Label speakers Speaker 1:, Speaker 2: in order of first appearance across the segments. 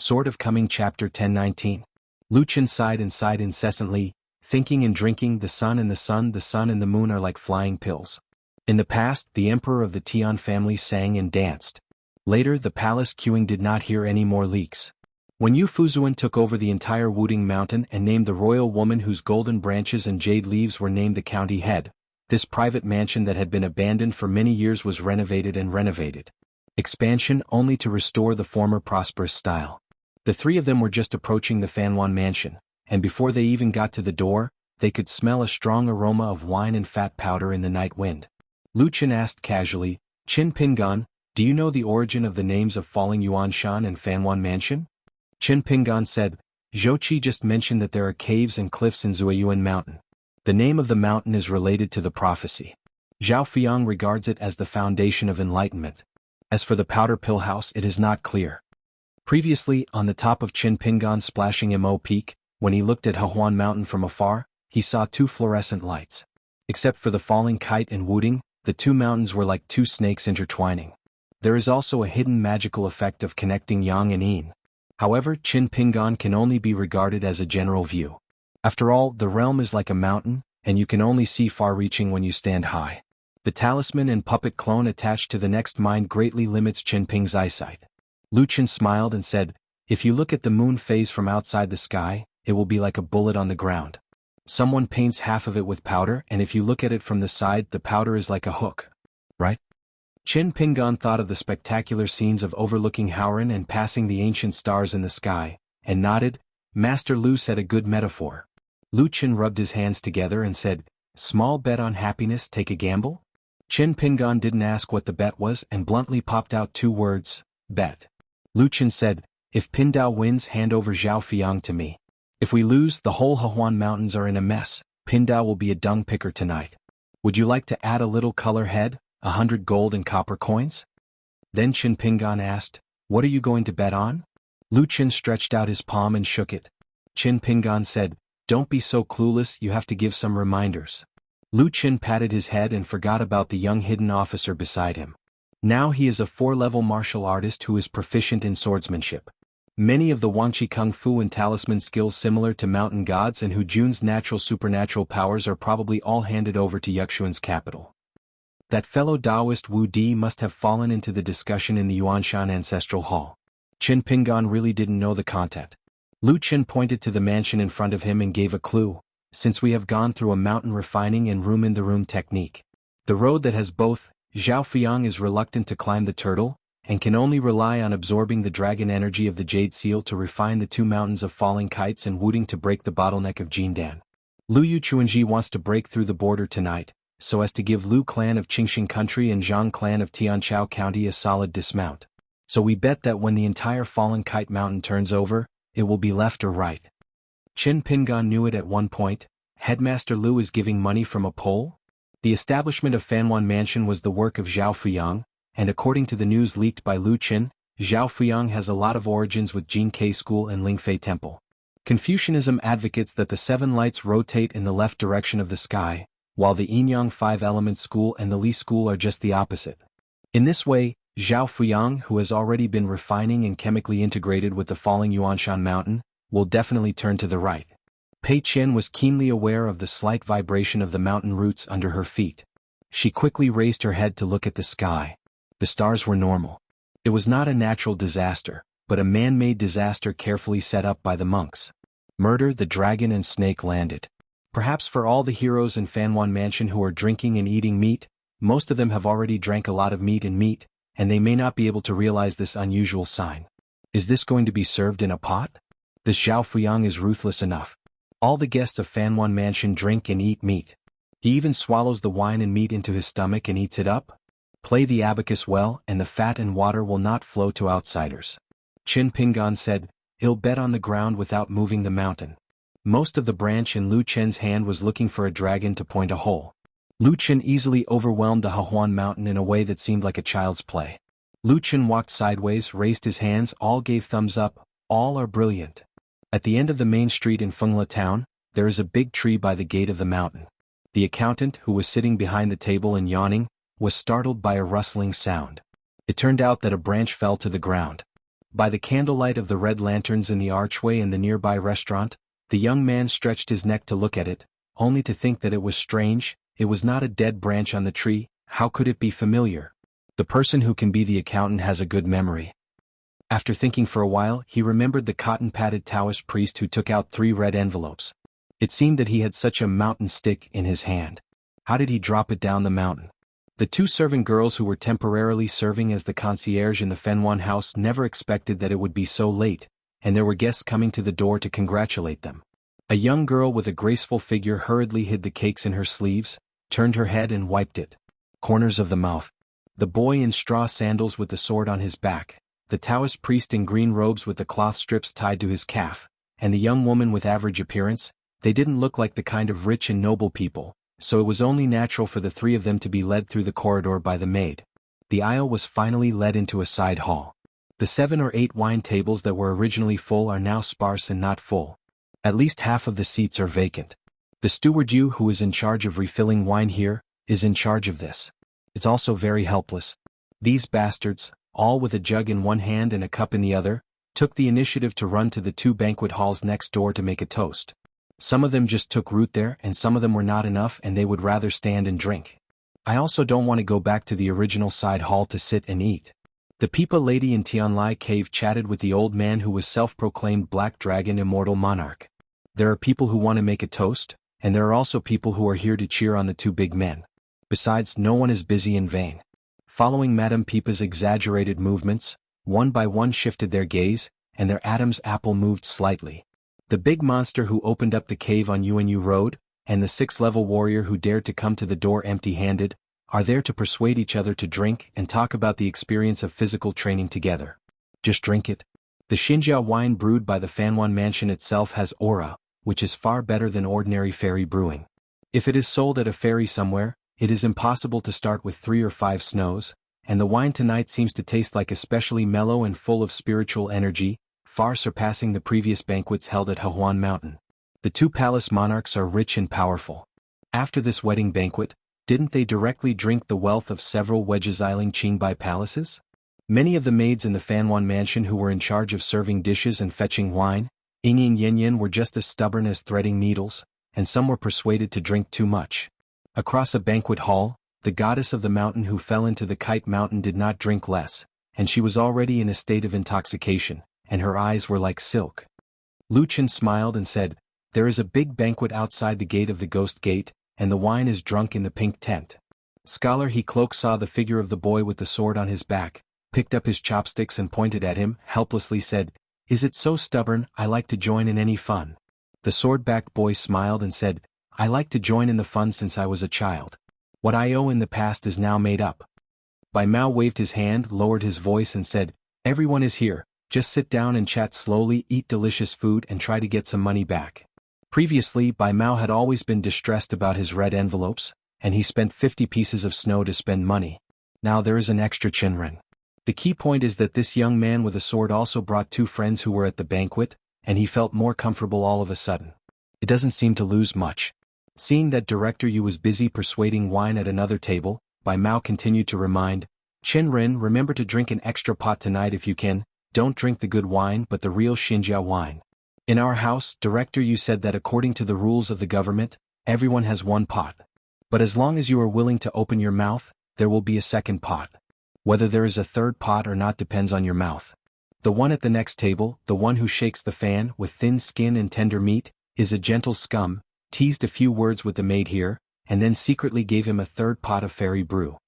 Speaker 1: Sword of Coming Chapter 1019. Lu Chen sighed and sighed incessantly, thinking and drinking. The sun and the moon are like flying pills. In the past, the emperor of the Tian family sang and danced. Later, the palace queuing did not hear any more leaks. When Yu Fuzuan took over the entire Wuding Mountain and named the royal woman whose golden branches and jade leaves were named the county head, this private mansion that had been abandoned for many years was renovated and renovated. Expansion only to restore the former prosperous style. The three of them were just approaching the Fanhuan mansion, and before they even got to the door, they could smell a strong aroma of wine and fat powder in the night wind. Lu Chen asked casually, "Qin Pingan, do you know the origin of the names of Falling Yuanshan and Fanhuan Mansion?" Qin Pingan said, "Zhou Qi just mentioned that there are caves and cliffs in Zuiyuan Mountain. The name of the mountain is related to the prophecy. Zhao Fuyang regards it as the foundation of enlightenment. As for the powder pill house, it is not clear." Previously, on the top of Qin Pingan's splashing Mo Peak, when he looked at Xuanhuan Mountain from afar, he saw two fluorescent lights. Except for the falling kite and Wuding, the two mountains were like two snakes intertwining. There is also a hidden magical effect of connecting Yang and Yin. However, Qin Pingan can only be regarded as a general view. After all, the realm is like a mountain, and you can only see far-reaching when you stand high. The talisman and puppet clone attached to the next mind greatly limits Qin Ping's eyesight. Lu Chen smiled and said, "If you look at the moon phase from outside the sky, it will be like a bullet on the ground. Someone paints half of it with powder, and if you look at it from the side, the powder is like a hook. Right?" Qin Pingan thought of the spectacular scenes of overlooking Howren and passing the ancient stars in the sky, and nodded. "Master Lu said a good metaphor." Lu Chen rubbed his hands together and said, "Small bet on happiness, take a gamble?" Qin Pingan didn't ask what the bet was and bluntly popped out two words, "Bet." Lu Chen said, "If Pindao wins, hand over Zhao Fuyang to me. If we lose, the whole Xuanhuan Mountains are in a mess. Pindao will be a dung picker tonight. Would you like to add a little color head, 100 gold and copper coins?" Then Qin Pingan asked, "What are you going to bet on?" Lu Chen stretched out his palm and shook it. Qin Pingan said, "Don't be so clueless, you have to give some reminders." Lu Chen patted his head and forgot about the young hidden officer beside him. Now he is a 4-level martial artist who is proficient in swordsmanship. Many of the Wangqi Kung Fu and talisman skills similar to mountain gods and Hu Jun's natural supernatural powers are probably all handed over to Yuxuan's capital. That fellow Taoist Wu Di must have fallen into the discussion in the Yuanshan Ancestral Hall. Qin Pingan really didn't know the content. Lu Chen pointed to the mansion in front of him and gave a clue, "Since we have gone through a mountain refining and room-in-the-room technique. The road that has both, Zhao Fuyang is reluctant to climb the turtle, and can only rely on absorbing the dragon energy of the jade seal to refine the two mountains of falling kites and Wuding to break the bottleneck of Jindan. Lu Yuchuanji wants to break through the border tonight, so as to give Lu clan of Qingxing country and Zhang clan of Tianchao county a solid dismount. So we bet that when the entire fallen kite mountain turns over, it will be left or right." Qin Pingan knew it at one point. Headmaster Lu is giving money from a pole? The establishment of Fanhuan Mansion was the work of Zhao Fuyang, and according to the news leaked by Lu Chen, Zhao Fuyang has a lot of origins with Jin Ke School and Lingfei Temple. Confucianism advocates that the 7 lights rotate in the left direction of the sky, while the Yin-Yang 5 Elements School and the Li School are just the opposite. In this way, Zhao Fuyang, who has already been refining and chemically integrated with the falling Yuanshan Mountain, will definitely turn to the right. Pei Qian was keenly aware of the slight vibration of the mountain roots under her feet. She quickly raised her head to look at the sky. The stars were normal. It was not a natural disaster, but a man-made disaster carefully set up by the monks. Murder, the dragon and snake landed. Perhaps for all the heroes in Fanhuan Mansion who are drinking and eating meat, most of them have already drank a lot of meat, and they may not be able to realize this unusual sign. Is this going to be served in a pot? This Zhao Fuyang is ruthless enough. All the guests of Fanhuan Mansion drink and eat meat. He even swallows the wine and meat into his stomach and eats it up. Play the abacus well, and the fat and water will not flow to outsiders. Qin Pingan said, "He'll bet on the ground without moving the mountain." Most of the branch in Lu Chen's hand was looking for a dragon to point a hole. Lu Chen easily overwhelmed the Xuanhuan Mountain in a way that seemed like a child's play. Lu Chen walked sideways, raised his hands, all gave thumbs up, all are brilliant. At the end of the main street in Fengla town, there is a big tree by the gate of the mountain. The accountant, who was sitting behind the table and yawning, was startled by a rustling sound. It turned out that a branch fell to the ground. By the candlelight of the red lanterns in the archway in the nearby restaurant, the young man stretched his neck to look at it, only to think that it was strange. It was not a dead branch on the tree. How could it be familiar? The person who can be the accountant has a good memory. After thinking for a while, he remembered the cotton-padded Taoist priest who took out 3 red envelopes. It seemed that he had such a mountain stick in his hand. How did he drop it down the mountain? The 2 servant girls who were temporarily serving as the concierge in the Xuanhuan house never expected that it would be so late, and there were guests coming to the door to congratulate them. A young girl with a graceful figure hurriedly hid the cakes in her sleeves, turned her head and wiped it. Corners of the mouth. The boy in straw sandals with the sword on his back, the Taoist priest in green robes with the cloth strips tied to his calf, and the young woman with average appearance, they didn't look like the kind of rich and noble people, so it was only natural for the 3 of them to be led through the corridor by the maid. The aisle was finally led into a side hall. The 7 or 8 wine tables that were originally full are now sparse and not full. At least half of the seats are vacant. The steward, who is in charge of refilling wine here, is in charge of this. It's also very helpless. These bastards, all with a jug in one hand and a cup in the other, took the initiative to run to the 2 banquet halls next door to make a toast. Some of them just took root there and some of them were not enough and they would rather stand and drink. I also don't want to go back to the original side hall to sit and eat. The Peepa lady in Tianlai Cave chatted with the old man who was self-proclaimed Black Dragon Immortal Monarch. There are people who want to make a toast, and there are also people who are here to cheer on the 2 big men. Besides, no one is busy in vain. Following Madame Peepa's exaggerated movements, one by one shifted their gaze, and their Adam's apple moved slightly. The big monster who opened up the cave on Xuanhu Road, and the 6th-level warrior who dared to come to the door empty-handed, are there to persuade each other to drink and talk about the experience of physical training together. Just drink it. The xianxia wine brewed by the Fanwan mansion itself has aura, which is far better than ordinary fairy brewing. If it is sold at a ferry somewhere, it is impossible to start with 3 or 5 snows, and the wine tonight seems to taste like especially mellow and full of spiritual energy, far surpassing the previous banquets held at Xuanhuan Mountain. The 2 palace monarchs are rich and powerful. After this wedding banquet, didn't they directly drink the wealth of several Wejizailing Qingbai palaces? Many of the maids in the Fanwan mansion who were in charge of serving dishes and fetching wine, Ying Yin were just as stubborn as threading needles, and some were persuaded to drink too much. Across a banquet hall, the goddess of the mountain who fell into the kite mountain did not drink less, and she was already in a state of intoxication, and her eyes were like silk. Lu Chen smiled and said, "There is a big banquet outside the gate of the Ghost Gate, and the wine is drunk in the pink tent." Scholar He Cloak saw the figure of the boy with the sword on his back, picked up his chopsticks and pointed at him, helplessly said, "Is it so stubborn? I like to join in any fun." The sword-backed boy smiled and said, "I like to join in the fun since I was a child. What I owe in the past is now made up." Bai Mao waved his hand, lowered his voice and said, "Everyone is here, just sit down and chat slowly, eat delicious food and try to get some money back." Previously, Bai Mao had always been distressed about his red envelopes, and he spent 50 pieces of snow to spend money. Now there is an extra chinren. The key point is that this young man with a sword also brought 2 friends who were at the banquet, and he felt more comfortable all of a sudden. It doesn't seem to lose much. Seeing that Director Yu was busy persuading wine at another table, Bai Mao continued to remind, "Chinren, remember to drink an extra pot tonight if you can. Don't drink the good wine but the real Xinjia wine. In our house, Director Yu said that according to the rules of the government, everyone has 1 pot. But as long as you are willing to open your mouth, there will be a second pot. Whether there is a third pot or not depends on your mouth. The one at the next table, the one who shakes the fan with thin skin and tender meat, is a gentle scum, teased a few words with the maid here, and then secretly gave him a 3rd pot of fairy brew."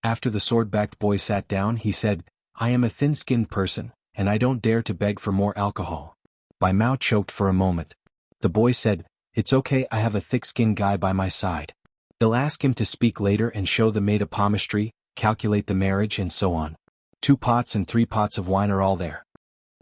Speaker 1: After the sword-backed boy sat down, he said, "I am a thin-skinned person, and I don't dare to beg for more alcohol." Bai Mao choked for a moment. The boy said, "It's okay, I have a thick-skinned guy by my side. They'll ask him to speak later and show the maid a palmistry, calculate the marriage and so on. 2 pots and 3 pots of wine are all there."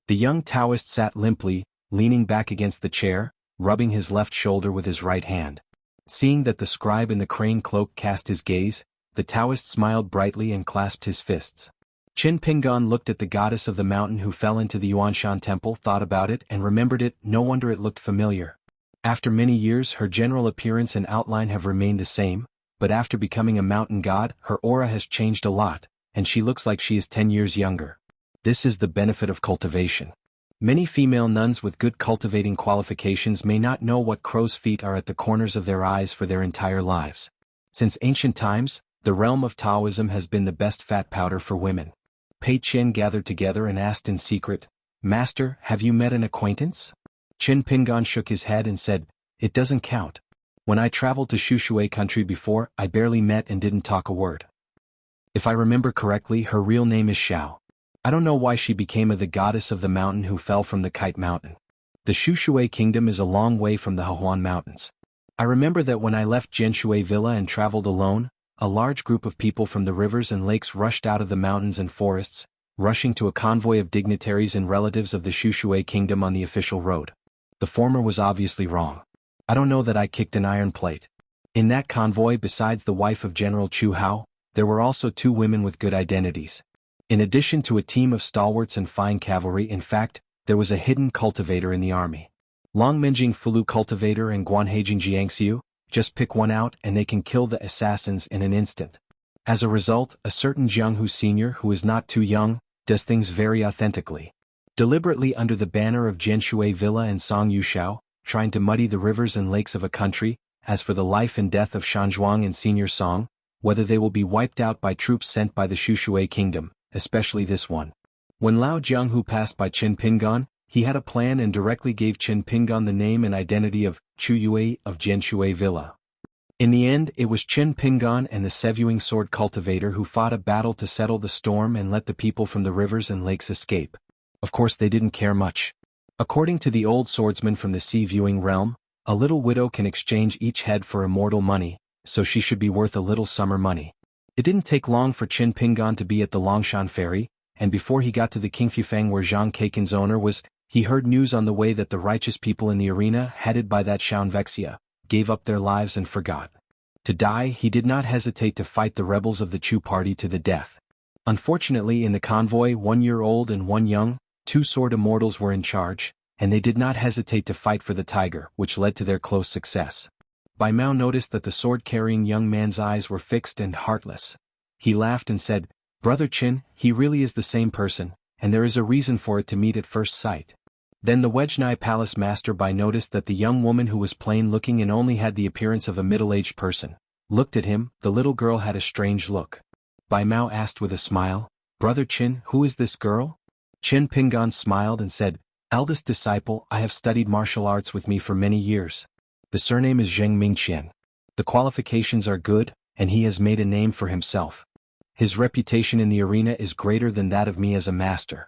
Speaker 1: The young Taoist sat limply, leaning back against the chair, rubbing his left shoulder with his right hand. Seeing that the scribe in the crane cloak cast his gaze, the Taoist smiled brightly and clasped his fists. Qin Pingon looked at the goddess of the mountain who fell into the Yuanshan temple, thought about it and remembered it. No wonder it looked familiar. After many years her general appearance and outline have remained the same, but after becoming a mountain god, her aura has changed a lot, and she looks like she is 10 years younger. This is the benefit of cultivation. Many female nuns with good cultivating qualifications may not know what crow's feet are at the corners of their eyes for their entire lives. Since ancient times, the realm of Taoism has been the best fat powder for women. Pei Qian gathered together and asked in secret, "Master, have you met an acquaintance?" Qin Pingan shook his head and said, "It doesn't count. When I traveled to Shushui country before, I barely met and didn't talk a word. If I remember correctly, her real name is Xiao. I don't know why she became the goddess of the mountain who fell from the kite mountain. The Shushui kingdom is a long way from the Xuanhuan mountains. I remember that when I left Jianshui Villa and traveled alone, a large group of people from the rivers and lakes rushed out of the mountains and forests, rushing to a convoy of dignitaries and relatives of the Shushui kingdom on the official road. The former was obviously wrong. I don't know that I kicked an iron plate. In that convoy, besides the wife of General Chu Hao, there were also 2 women with good identities. In addition to a team of stalwarts and fine cavalry, in fact, there was a hidden cultivator in the army. Long Menjing Fulu cultivator and Guanheijing Jiangxiu, just pick one out and they can kill the assassins in an instant. As a result, a certain jianghu senior who is not too young, does things very authentically. Deliberately under the banner of Jianshui Villa and Song Yushao, trying to muddy the rivers and lakes of a country. As for the life and death of Xuanhuan and Senior Song, whether they will be wiped out by troops sent by the Shushui kingdom, especially this one. When Lao Jianghu passed by Qin Pingan, he had a plan and directly gave Qin Pingan the name and identity of Chu Yue of Jianshui Villa. In the end, it was Qin Pingan and the Sevuing sword cultivator who fought a battle to settle the storm and let the people from the rivers and lakes escape. Of course they didn't care much. According to the old swordsman from the sea viewing realm, a little widow can exchange each head for immortal money, so she should be worth a little summer money. It didn't take long for Qin Pingan to be at the Longshan ferry, and before he got to the Qingfufeng where Zhang Keikan's owner was, he heard news on the way that the righteous people in the arena, headed by that wuxia, gave up their lives and forgot. To die, he did not hesitate to fight the rebels of the Chu party to the death. Unfortunately, in the convoy, 1 year old and 1 young, 2 sword immortals were in charge, and they did not hesitate to fight for the tiger, which led to their close success. Bai Mao noticed that the sword-carrying young man's eyes were fixed and heartless. He laughed and said, "Brother Qin, he really is the same person, and there is a reason for it to meet at first sight." Then the Wedgenai palace master Bai noticed that the young woman who was plain-looking and only had the appearance of a middle-aged person looked at him. The little girl had a strange look. Bai Mao asked with a smile, "Brother Qin, who is this girl?" Qin Pingan smiled and said, "Eldest disciple, I have studied martial arts with me for many years. The surname is Zheng Mingqian. The qualifications are good, and he has made a name for himself. His reputation in the arena is greater than that of me as a master."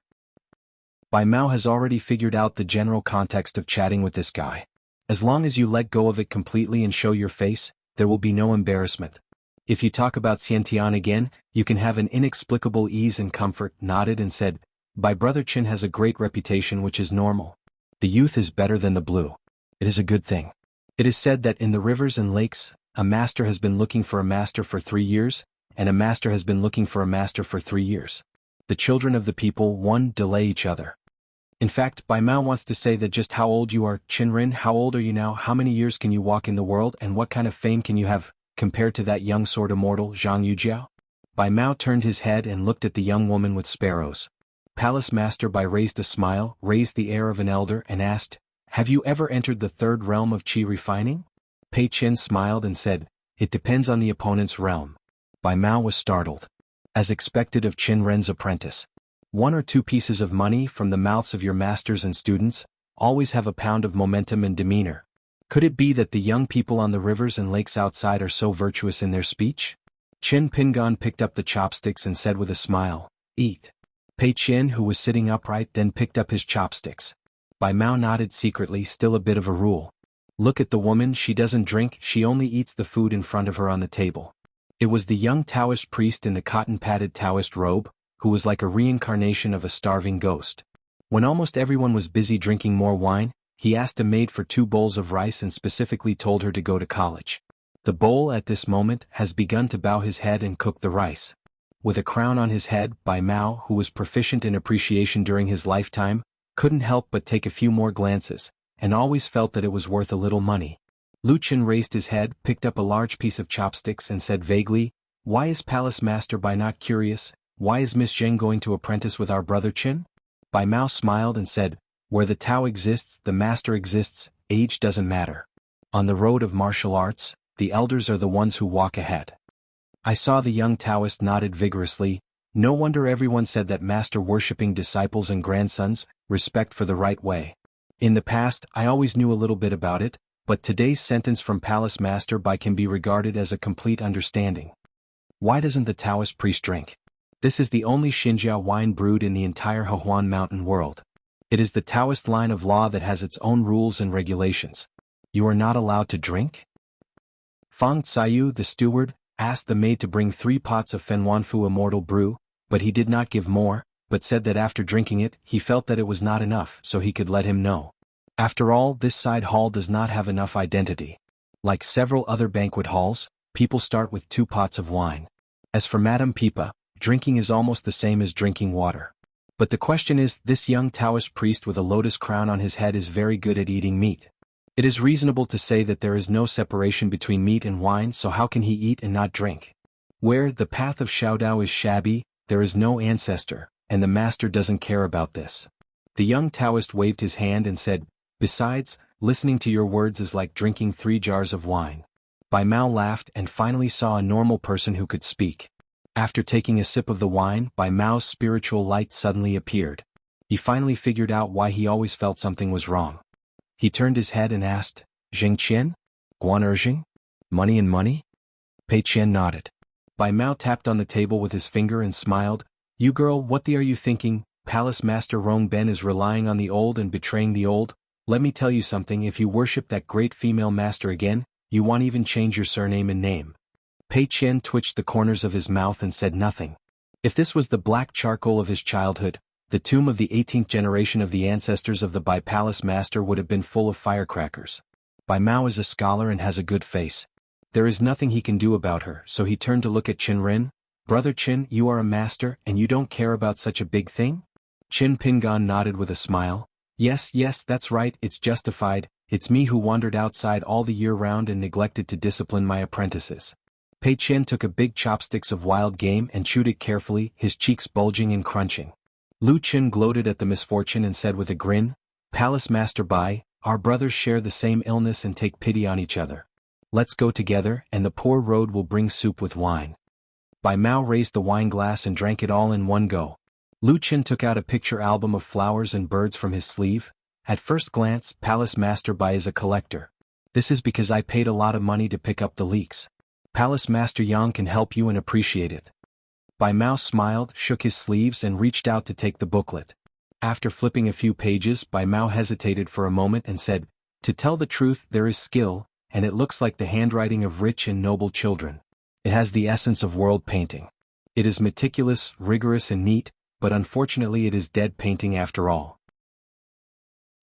Speaker 1: Bai Mao has already figured out the general context of chatting with this guy. As long as you let go of it completely and show your face, there will be no embarrassment. If you talk about Xiantian again, you can have an inexplicable ease and comfort. Nodded and said, "Bai Brother Qin has a great reputation, which is normal. The youth is better than the blue. It is a good thing. It is said that in the rivers and lakes, a master has been looking for a master for 3 years, and a master has been looking for a master for 3 years. The children of the people, one, delay each other." In fact, Bai Mao wants to say that just how old you are. Qinrin, how old are you now? How many years can you walk in the world, and what kind of fame can you have, compared to that young sword immortal, Zhang Yujiao? Bai Mao turned his head and looked at the young woman with sparrows. Palace Master Bai raised a smile, raised the air of an elder, and asked, "Have you ever entered the 3rd realm of qi refining?" Pei Qian smiled and said, "It depends on the opponent's realm." Bai Mao was startled. As expected of Qin Ren's apprentice. 1 or 2 pieces of money from the mouths of your masters and students always have a pound of momentum and demeanor. Could it be that the young people on the rivers and lakes outside are so virtuous in their speech? Qin Pingan picked up the chopsticks and said with a smile, "Eat." Pei Qian, who was sitting upright, then picked up his chopsticks. Bai Mao nodded secretly, still a bit of a rule. "Look at the woman, she doesn't drink, she only eats the food in front of her on the table." It was the young Taoist priest in the cotton-padded Taoist robe, who was like a reincarnation of a starving ghost. When almost everyone was busy drinking more wine, he asked a maid for 2 bowls of rice and specifically told her to go to college. The bowl at this moment has begun to bow his head and cook the rice. With a crown on his head, Bai Mao, who was proficient in appreciation during his lifetime, couldn't help but take a few more glances, and always felt that it was worth a little money. Lu Qin raised his head, picked up a large piece of chopsticks and said vaguely, "Why is Palace Master Bai not curious? why is Miss Zheng going to apprentice with our brother Qin? Bai Mao smiled and said, where the Tao exists, the master exists, age doesn't matter. On the road of martial arts, the elders are the ones who walk ahead. I saw the young Taoist nodded vigorously. No wonder everyone said that master worshipping disciples and grandsons, respect for the right way. In the past, I always knew a little bit about it, but today's sentence from Palace Master Bai can be regarded as a complete understanding. Why doesn't the Taoist priest drink? This is the only xianxia wine brewed in the entire Xuanhuan mountain world. It is the Taoist line of law that has its own rules and regulations. You are not allowed to drink? Fang Xiyu, the steward, asked the maid to bring 3 pots of Fenwanfu immortal brew, but he did not give more, but said that after drinking it, he felt that it was not enough, so he could let him know. After all, this side hall does not have enough identity. Like several other banquet halls, people start with 2 pots of wine. As for Madame Pipa, drinking is almost the same as drinking water. But the question is, this young Taoist priest with a lotus crown on his head is very good at eating meat. It is reasonable to say that there is no separation between meat and wine, so how can he eat and not drink? Where the path of Xiaodao is shabby, there is no ancestor, and the master doesn't care about this. The young Taoist waved his hand and said, besides, listening to your words is like drinking 3 jars of wine. Bai Mao laughed and finally saw a normal person who could speak. After taking a sip of the wine, Bai Mao's spiritual light suddenly appeared. He finally figured out why he always felt something was wrong. He turned his head and asked, Zheng Qian? Guan Erzhing? Money and money? Pei Qian nodded. Bai Mao tapped on the table with his finger and smiled. You girl, what the are you thinking? Palace Master Rong Ben is relying on the old and betraying the old. Let me tell you something, if you worship that great female master again, you won't even change your surname and name. Pei Qian twitched the corners of his mouth and said nothing. If this was the black charcoal of his childhood, the tomb of the 18th generation of the ancestors of the Bai Palace Master would have been full of firecrackers. Bai Mao is a scholar and has a good face. There is nothing he can do about her, so he turned to look at Qin Ren. Brother Qin, you are a master and you don't care about such a big thing? Qin Pingan nodded with a smile. Yes, that's right, it's justified. It's me who wandered outside all the year round and neglected to discipline my apprentices. Pei Qian took a big chopsticks of wild game and chewed it carefully, his cheeks bulging and crunching. Lu Qin gloated at the misfortune and said with a grin, Palace Master Bai, our brothers share the same illness and take pity on each other. Let's go together, and the poor road will bring soup with wine. Bai Mao raised the wine glass and drank it all in one go. Lu Qin took out a picture album of flowers and birds from his sleeve. At first glance, Palace Master Bai is a collector. This is because I paid a lot of money to pick up the leaks. Palace Master Yang can help you and appreciate it. Bai Mao smiled, shook his sleeves and reached out to take the booklet. After flipping a few pages, Bai Mao hesitated for a moment and said, to tell the truth, there is skill, and it looks like the handwriting of rich and noble children. It has the essence of world painting. It is meticulous, rigorous and neat, but unfortunately it is dead painting after all.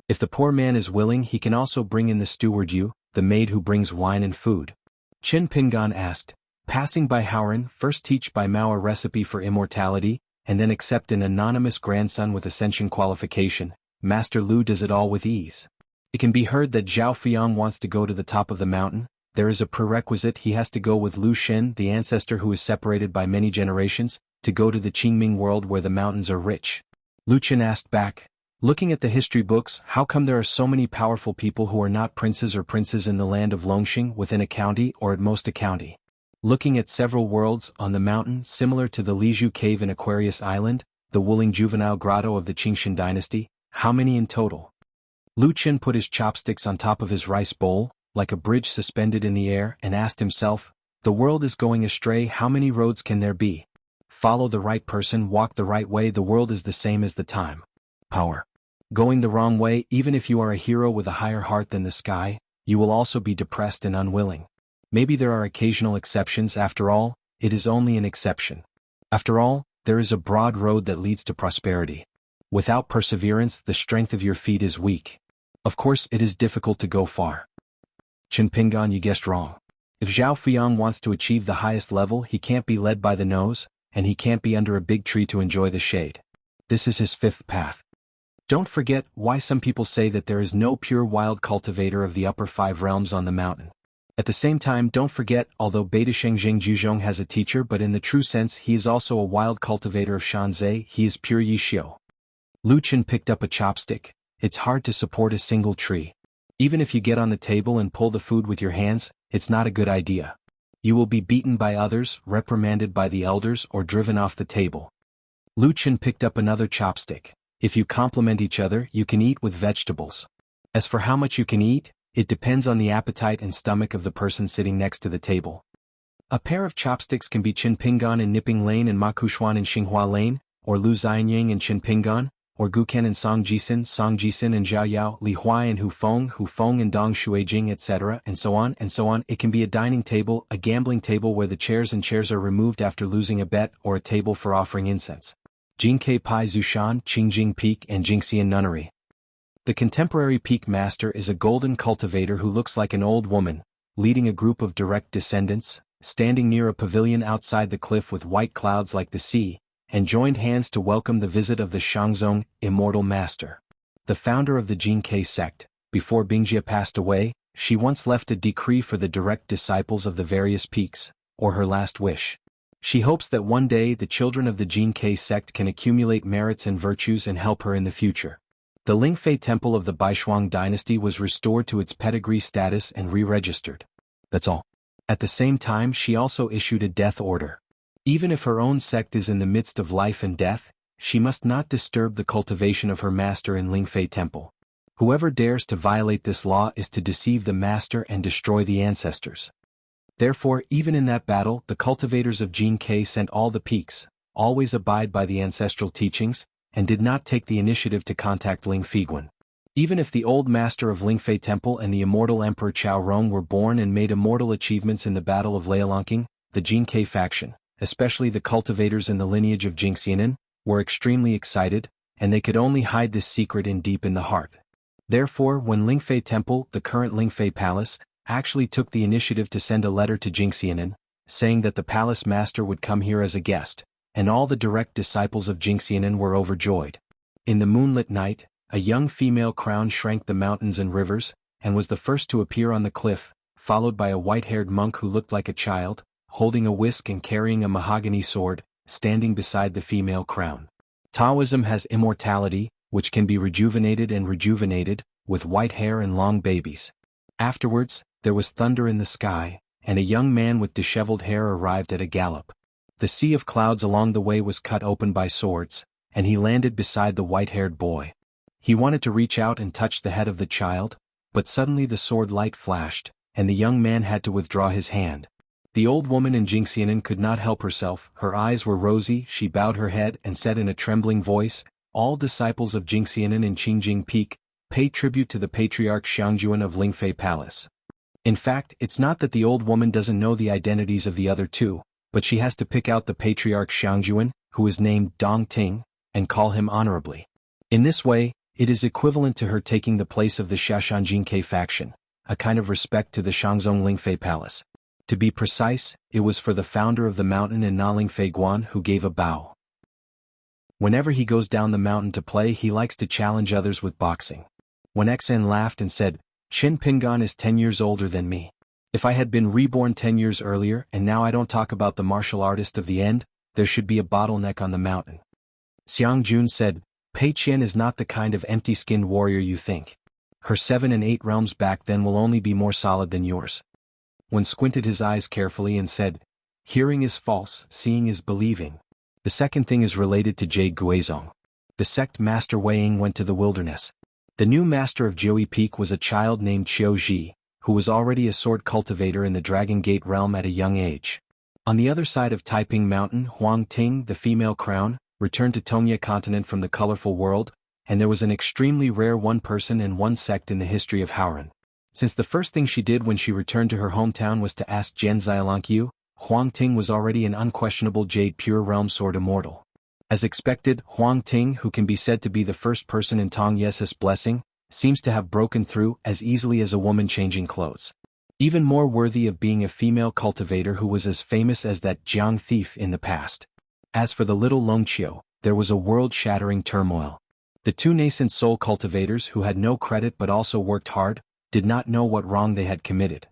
Speaker 1: If the poor man is willing, he can also bring in the steward Yu, the maid who brings wine and food. Qin Pingan asked, passing by Howren, first teach Bai Mao a recipe for immortality, and then accept an anonymous grandson with ascension qualification. Master Lu does it all with ease. It can be heard that Zhao Fuyang wants to go to the top of the mountain. There is a prerequisite, he has to go with Lu Shen, the ancestor who is separated by many generations, to go to the Qingming world where the mountains are rich. Lu Chen asked back, looking at the history books, how come there are so many powerful people who are not princes or princes in the land of Longxing within a county or at most a county? Looking at several worlds on the mountain similar to the Lizhu Cave in Aquarius Island, the Wuling Juvenile Grotto of the Qingshan dynasty, how many in total? Lu Chen put his chopsticks on top of his rice bowl, like a bridge suspended in the air, and asked himself, the world is going astray, how many roads can there be? Follow the right person, walk the right way, the world is the same as the time. Power. Going the wrong way, even if you are a hero with a higher heart than the sky, you will also be depressed and unwilling. Maybe there are occasional exceptions, after all, it is only an exception. After all, there is a broad road that leads to prosperity. Without perseverance, the strength of your feet is weak. Of course, it is difficult to go far. Qin Pingan, you guessed wrong. If Zhao Fuyang wants to achieve the highest level, he can't be led by the nose, and he can't be under a big tree to enjoy the shade. This is his 5th path. Don't forget why some people say that there is no pure wild cultivator of the upper 5 realms on the mountain. At the same time, don't forget, although Beta Shengjing Juzhong has a teacher, but in the true sense he is also a wild cultivator of Shanzai, he is pure Yixiu. Lu Chen picked up a chopstick. It's hard to support a single tree. Even if you get on the table and pull the food with your hands, it's not a good idea. You will be beaten by others, reprimanded by the elders, or driven off the table. Lu Chen picked up another chopstick. If you complement each other, you can eat with vegetables. As for how much you can eat, it depends on the appetite and stomach of the person sitting next to the table. A pair of chopsticks can be Qin Pingan in Nipping Lane and Ma Kuxuan in Xinghua Lane, or Lu Xianyang in Qin Pingan, or Guken and Song Jisin and Zhao Yao, Li Huai and Hu Feng and Dong Shuijing, etc., and so on and so on. It can be a dining table, a gambling table where the chairs are removed after losing a bet, or a table for offering incense. Jingke Pai Zushan, Qingjing Peak and Jingxian Nunnery. The contemporary peak master is a golden cultivator who looks like an old woman, leading a group of direct descendants, standing near a pavilion outside the cliff with white clouds like the sea, and joined hands to welcome the visit of the Shangzong, immortal master. The founder of the Jingke sect, before Bingjie passed away, she once left a decree for the direct disciples of the various peaks, or her last wish. She hopes that one day the children of the Jingke sect can accumulate merits and virtues and help her in the future. The Lingfei temple of the Baishuang dynasty was restored to its pedigree status and re-registered. That's all. At the same time, she also issued a death order. Even if her own sect is in the midst of life and death, she must not disturb the cultivation of her master in Lingfei Temple. Whoever dares to violate this law is to deceive the master and destroy the ancestors. Therefore, even in that battle, the cultivators of Jingke sent all the peaks, always abide by the ancestral teachings, and did not take the initiative to contact Ling Figuan. Even if the old master of Lingfei Temple and the immortal Emperor Chao Rong were born and made immortal achievements in the Battle of Lialongking, the Jingke faction, especially the cultivators in the lineage of Jingxianan, were extremely excited, and they could only hide this secret in deep in the heart. Therefore, when Lingfei Temple, the current Lingfei Palace, actually took the initiative to send a letter to Jingxianan, saying that the palace master would come here as a guest, and all the direct disciples of Jingxianan were overjoyed. In the moonlit night, a young female crown shrank the mountains and rivers, and was the first to appear on the cliff, followed by a white-haired monk who looked like a child, holding a whisk and carrying a mahogany sword, standing beside the female crown. Taoism has immortality, which can be rejuvenated and rejuvenated, with white hair and long babies. Afterwards, there was thunder in the sky, and a young man with disheveled hair arrived at a gallop. The sea of clouds along the way was cut open by swords, and he landed beside the white-haired boy. He wanted to reach out and touch the head of the child, but suddenly the sword light flashed, and the young man had to withdraw his hand. The old woman in Jingxianan could not help herself, her eyes were rosy, she bowed her head and said in a trembling voice, "All disciples of Jingxianan in Qingjing Peak, pay tribute to the patriarch Xianxia of Lingfei Palace." In fact, it's not that the old woman doesn't know the identities of the other two, but she has to pick out the patriarch Xianxia, who is named Dong Ting, and call him honorably. In this way, it is equivalent to her taking the place of the Xiaoshan Jingke faction, a kind of respect to the Shangzong Lingfei Palace. To be precise, it was for the founder of the mountain in Nalingfei Guan who gave a bow. Whenever he goes down the mountain to play, he likes to challenge others with boxing. When Xen laughed and said, "Qin Pingan is 10 years older than me. If I had been reborn 10 years earlier and now I don't talk about the martial artist of the end, there should be a bottleneck on the mountain." Xiang Jun said, "Pei Qian is not the kind of empty-skinned warrior you think. Her 7 and 8 realms back then will only be more solid than yours." When squinted his eyes carefully and said, "Hearing is false, seeing is believing." The second thing is related to Jade Guizong. The sect master Wei Ying went to the wilderness. The new master of Jiui Peak was a child named Qiu Ji, who was already a sword cultivator in the Dragon Gate realm at a young age. On the other side of Taiping Mountain, Huang Ting, the female crown, returned to Tongye continent from the colorful world, and there was an extremely rare one person and one sect in the history of Hauran. Since the first thing she did when she returned to her hometown was to ask Jian Xiaolankyu, Huang Ting was already an unquestionable Jade Pure Realm Sword Immortal. As expected, Huang Ting, who can be said to be the first person in Tong Ye's blessing, seems to have broken through as easily as a woman changing clothes. Even more worthy of being a female cultivator who was as famous as that Jiang thief in the past. As for the little Longqiu, there was a world-shattering turmoil. The two nascent soul cultivators who had no credit but also worked hard, did not know what wrong they had committed.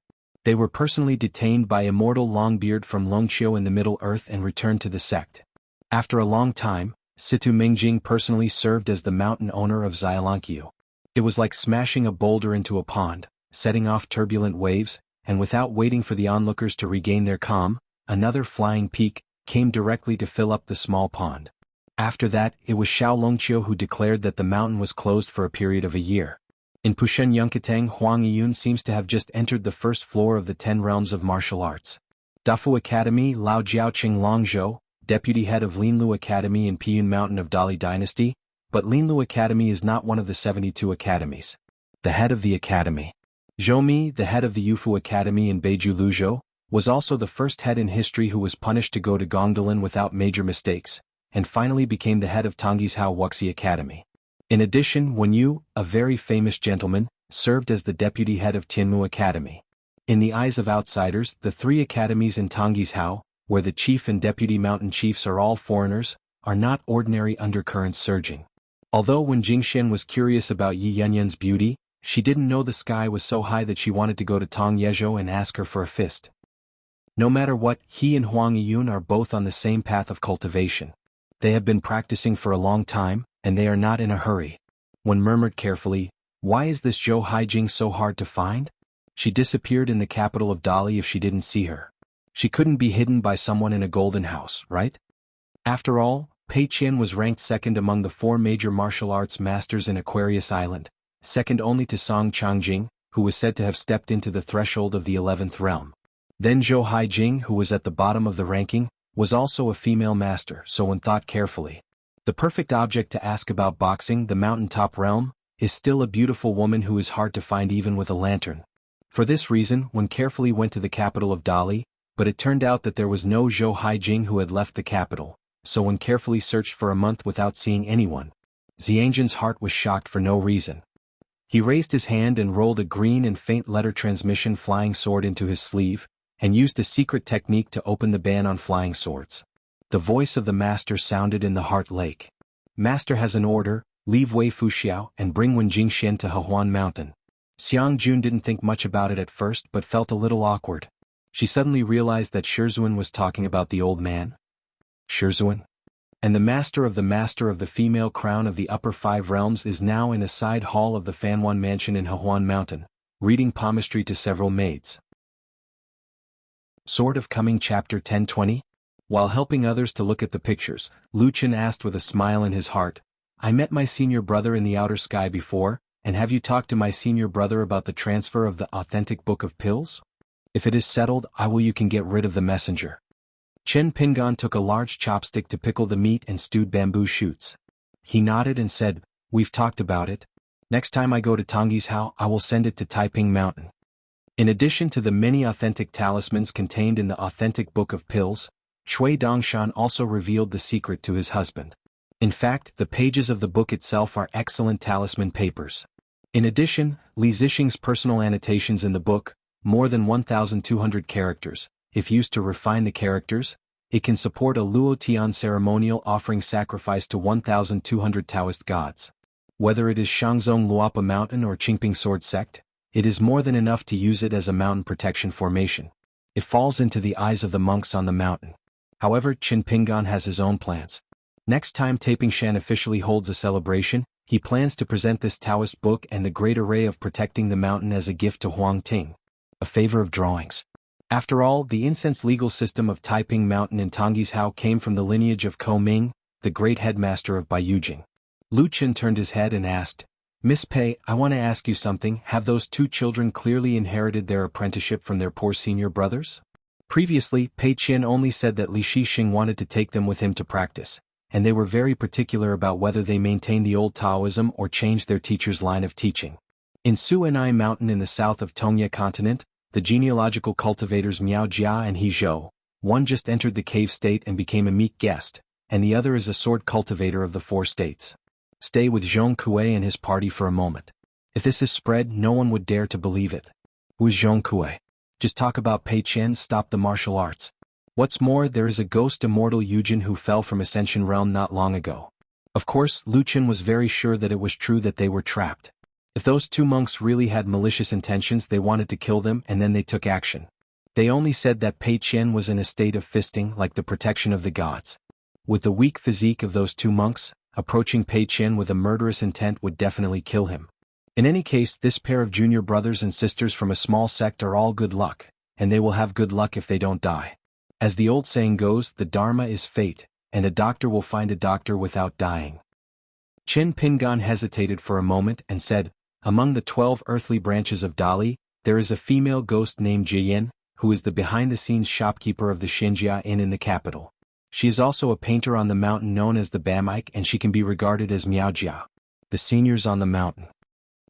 Speaker 1: They were personally detained by immortal Longbeard from Longqiu in the Middle Earth and returned to the sect. After a long time, Situ Mingjing personally served as the mountain owner of xianxia. It was like smashing a boulder into a pond, setting off turbulent waves, and without waiting for the onlookers to regain their calm, another flying peak came directly to fill up the small pond. After that, it was Xiao Longqiu who declared that the mountain was closed for a period of a year. In Pushen Yunkatang, Huang Yiyun seems to have just entered the first floor of the 10 realms of martial arts. Dafu Academy, Lao Jiaoqing Longzhou, deputy head of Linlu Academy in Piyun Mountain of Dali Dynasty, but Linlu Academy is not one of the 72 academies. The head of the academy, Zhou Mi, the head of the Yufu Academy in Beiju Luzhou, was also the first head in history who was punished to go to Gongdalan without major mistakes, and finally became the head of Tongyi's Hao Wuxi Academy. In addition, Wen Yu, a very famous gentleman, served as the deputy head of Tianmu Academy. In the eyes of outsiders, the 3 academies in Tongyi's Hao, where the chief and deputy mountain chiefs are all foreigners, are not ordinary undercurrents surging. Although when Jingxian was curious about Yi Yanyan's beauty, she didn't know the sky was so high that she wanted to go to Tong Yezhou and ask her for a fist. No matter what, he and Huang Yiyun are both on the same path of cultivation. They have been practicing for a long time, and they are not in a hurry. When murmured carefully, "Why is this Zhou Haijing so hard to find?" She disappeared in the capital of Dali if she didn't see her. She couldn't be hidden by someone in a golden house, right? After all, Pei Qian was ranked second among the 4 major martial arts masters in Aquarius Island, second only to Song Changjing, who was said to have stepped into the threshold of the 11th realm. Then Zhou Haijing, who was at the bottom of the ranking, was also a female master, so when thought carefully, the perfect object to ask about boxing, the mountaintop realm, is still a beautiful woman who is hard to find even with a lantern. For this reason, one carefully went to the capital of Dali, but it turned out that there was no Zhou Haijing who had left the capital, so one carefully searched for a month without seeing anyone. Xianxia's heart was shocked for no reason. He raised his hand and rolled a green and faint letter transmission flying sword into his sleeve, and used a secret technique to open the ban on flying swords. The voice of the master sounded in the heart lake. "Master has an order, leave Wei Fuxiao and bring Wen Jingxian to Hehuan Mountain." Xiang Jun didn't think much about it at first but felt a little awkward. She suddenly realized that Shizhuan was talking about the old man. Shizhuan? And the master of the female crown of the upper 5 realms is now in a side hall of the Fanwan mansion in Hehuan Mountain, reading palmistry to several maids. Sword of Coming Chapter 10-20? While helping others to look at the pictures, Lu Chen asked with a smile in his heart, "I met my senior brother in the outer sky before, and have you talked to my senior brother about the transfer of the authentic book of pills? If it is settled, you can get rid of the messenger." Chen Pingan took a large chopstick to pickle the meat and stewed bamboo shoots. He nodded and said, "We've talked about it. Next time I go to Tongyi's Hao, I will send it to Taiping Mountain." In addition to the many authentic talismans contained in the authentic book of pills, Cui Dongshan also revealed the secret to his husband. In fact, the pages of the book itself are excellent talisman papers. In addition, Li Zixing's personal annotations in the book, more than 1,200 characters. If used to refine the characters, it can support a Luo Tian ceremonial offering sacrifice to 1,200 Taoist gods. Whether it is Shangzong Luapa Mountain or Qingping Sword Sect, it is more than enough to use it as a mountain protection formation. It falls into the eyes of the monks on the mountain. However, Qin Pingan has his own plans. Next time Taiping Shan officially holds a celebration, he plans to present this Taoist book and the great array of protecting the mountain as a gift to Huang Ting. A favor of drawings. After all, the incense legal system of Taiping Mountain in Tongyi's Hao came from the lineage of Ko Ming, the great headmaster of Baiyujing. Lu Chen turned his head and asked, "Miss Pei, I want to ask you something. Have those 2 children clearly inherited their apprenticeship from their poor senior brothers?" Previously, Pei Qian only said that Li Shixing wanted to take them with him to practice, and they were very particular about whether they maintained the old Taoism or changed their teacher's line of teaching. In Suanai Mountain in the south of Tongye continent, the genealogical cultivators Miao Jia and He Zhou, one just entered the cave state and became a meek guest, and the other is a sword cultivator of the 4 states. Stay with Zhong Kuei and his party for a moment. If this is spread, no one would dare to believe it. Who is Zhong Kuei? Just talk about Pei Qian stop the martial arts. What's more, there is a ghost immortal Yujin who fell from Ascension Realm not long ago. Of course, Lu Chen was very sure that it was true that they were trapped. If those two monks really had malicious intentions, they wanted to kill them and then they took action. They only said that Pei Qian was in a state of fisting like the protection of the gods. With the weak physique of those two monks, approaching Pei Qian with a murderous intent would definitely kill him. In any case, this pair of junior brothers and sisters from a small sect are all good luck, and they will have good luck if they don't die. As the old saying goes, the Dharma is fate, and a doctor will find a doctor without dying. Qin Pingan hesitated for a moment and said, "Among the 12 earthly branches of Dali, there is a female ghost named Jiyin, who is the behind-the-scenes shopkeeper of the Xianxia Inn in the capital. She is also a painter on the mountain known as the Bamike, and she can be regarded as Miaojia, the seniors on the mountain."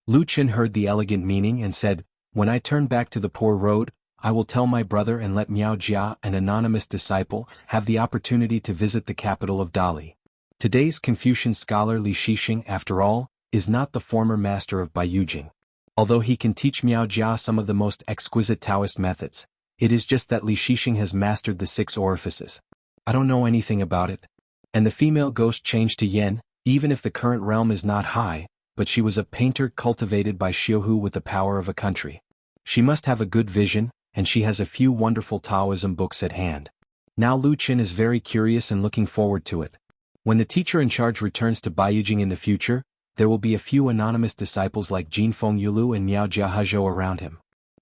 Speaker 1: Lu Qin heard the elegant meaning and said, "When I turn back to the poor road, I will tell my brother and let Miaojia, an anonymous disciple, have the opportunity to visit the capital of Dali." Today's Confucian scholar Li Shixing, after all, is not the former master of Baiyujing. Although he can teach Miaojia some of the most exquisite Taoist methods, it is just that Li Shixing has mastered the 6 orifices. "I don't know anything about it." And the female ghost changed to Yen, even if the current realm is not high, but she was a painter cultivated by xianhu with the power of a country. She must have a good vision, and she has a few wonderful Taoism books at hand. Now Lu Qin is very curious and looking forward to it. When the teacher in charge returns to Baiyujing in the future, there will be a few anonymous disciples like Jinfeng Yulu and Miao Jiahezhou around him.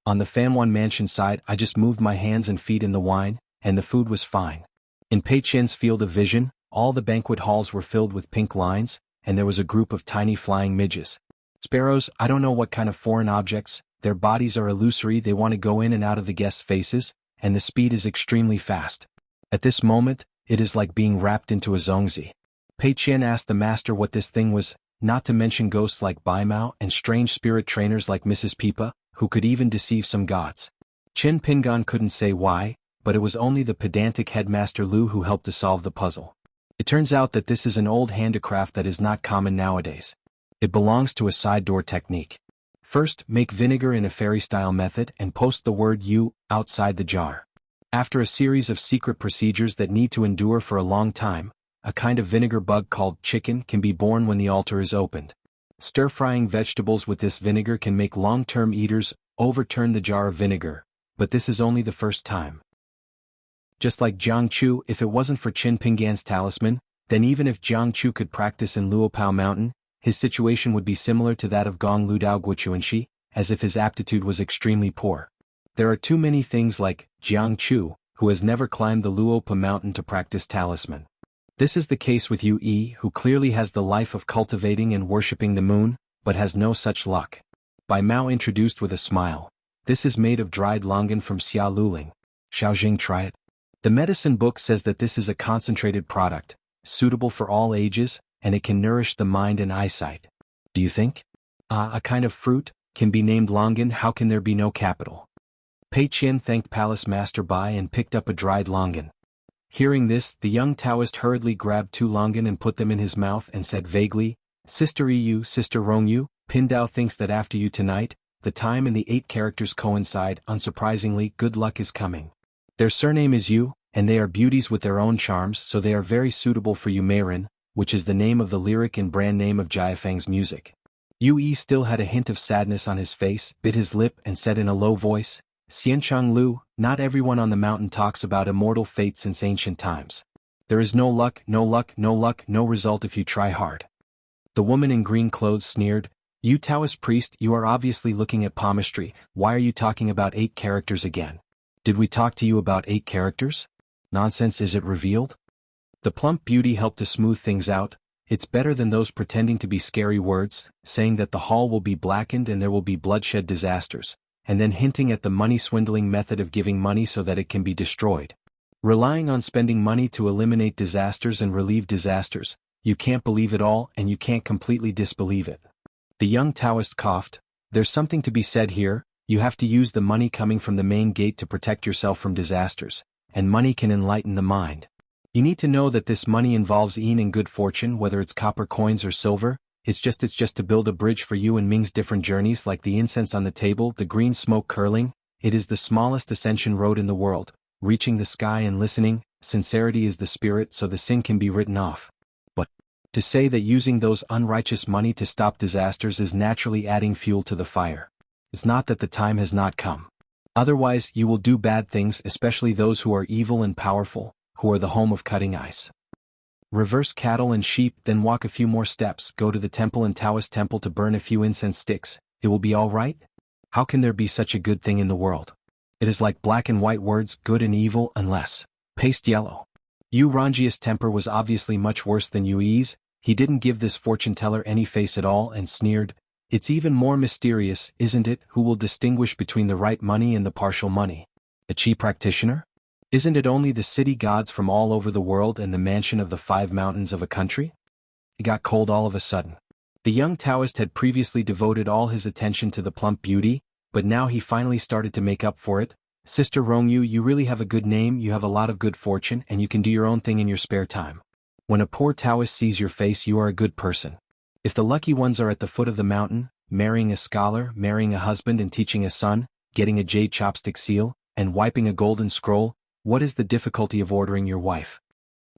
Speaker 1: On the Fanwan mansion side, I just moved my hands and feet in the wine, and the food was fine. In Pei Qian's field of vision, all the banquet halls were filled with pink lines, and there was a group of tiny flying midges. Sparrows, I don't know what kind of foreign objects, their bodies are illusory, they want to go in and out of the guests' faces, and the speed is extremely fast. At this moment, it is like being wrapped into a zongzi. Pei Qian asked the master what this thing was, not to mention ghosts like Bai Mao and strange spirit trainers like Mrs. Pipa, who could even deceive some gods. Qin Pingan couldn't say why, but it was only the pedantic headmaster Lu who helped to solve the puzzle. It turns out that this is an old handicraft that is not common nowadays. It belongs to a side door technique. First, make vinegar in a fairy-style method and post the word "you" outside the jar. After a series of secret procedures that need to endure for a long time, a kind of vinegar bug called chicken can be born when the altar is opened. Stir-frying vegetables with this vinegar can make long-term eaters overturn the jar of vinegar, but this is only the first time. Just like Jianghu, if it wasn't for Qin Pingan's talisman, then even if Jianghu could practice in Luopao Mountain, his situation would be similar to that of Gong Ludao Guochuanxi, as if his aptitude was extremely poor. There are too many things like Jianghu, who has never climbed the Luopa mountain to practice talisman. This is the case with Yu Yi, who clearly has the life of cultivating and worshipping the moon, but has no such luck. Bai Mao introduced with a smile. This is made of dried longan from Xia Luling. Xiaojing, try it. The medicine book says that this is a concentrated product, suitable for all ages, and it can nourish the mind and eyesight. Do you think? A kind of fruit, can be named longan, how can there be no capital? Pei Qian thanked Palace Master Bai and picked up a dried longan. Hearing this, the young Taoist hurriedly grabbed 2 longan and put them in his mouth and said vaguely, "Sister Yu, Sister Rongyu, Pindao thinks that after you tonight, the time and the 8 characters coincide. Unsurprisingly, good luck is coming. Their surname is Yu, and they are beauties with their own charms, so they are very suitable for Yu Meirin, which is the name of the lyric and brand name of Jiafeng's music." Yu Yi still had a hint of sadness on his face, bit his lip and said in a low voice, "Xianchang Lu, not everyone on the mountain talks about immortal fate since ancient times. There is no luck, no luck, no luck, no result if you try hard." The woman in green clothes sneered, "You Taoist priest, you are obviously looking at palmistry, why are you talking about 8 characters again? Did we talk to you about 8 characters? Nonsense, is it revealed?" The plump beauty helped to smooth things out. "It's better than those pretending to be scary words, saying that the hall will be blackened and there will be bloodshed disasters, and then hinting at the money-swindling method of giving money so that it can be destroyed. Relying on spending money to eliminate disasters and relieve disasters, you can't believe it all and you can't completely disbelieve it." The young Taoist coughed. "There's something to be said here, you have to use the money coming from the main gate to protect yourself from disasters, and money can enlighten the mind. You need to know that this money involves yin and good fortune, whether it's copper coins or silver. It's just to build a bridge for you and Ming's different journeys, like the incense on the table, the green smoke curling. It is the smallest ascension road in the world, reaching the sky and listening. Sincerity is the spirit, so the sin can be written off. But To say that using those unrighteous money to stop disasters is naturally adding fuel to the fire. It's not that the time has not come. Otherwise you will do bad things, especially those who are evil and powerful, who are the home of cutting ice. Reverse cattle and sheep, then walk a few more steps, go to the temple and Taoist temple to burn a few incense sticks. It will be all right? How can there be such a good thing in the world? It is like black and white words, good and evil, unless paste yellow. Yu Ranji's temper was obviously much worse than Yu Yi's. He didn't give this fortune teller any face at all and sneered, "It's even more mysterious, isn't it? Who will distinguish between the right money and the partial money? A chi practitioner? Isn't it only the city gods from all over the world and the mansion of the 5 mountains of a country?" It got cold all of a sudden. The young Taoist had previously devoted all his attention to the plump beauty, but now he finally started to make up for it. "Sister Rongyu, you really have a good name, you have a lot of good fortune, and you can do your own thing in your spare time. When a poor Taoist sees your face, you are a good person. If the lucky ones are at the foot of the mountain, marrying a scholar, marrying a husband and teaching a son, getting a jade chopstick seal, and wiping a golden scroll, what is the difficulty of ordering your wife?"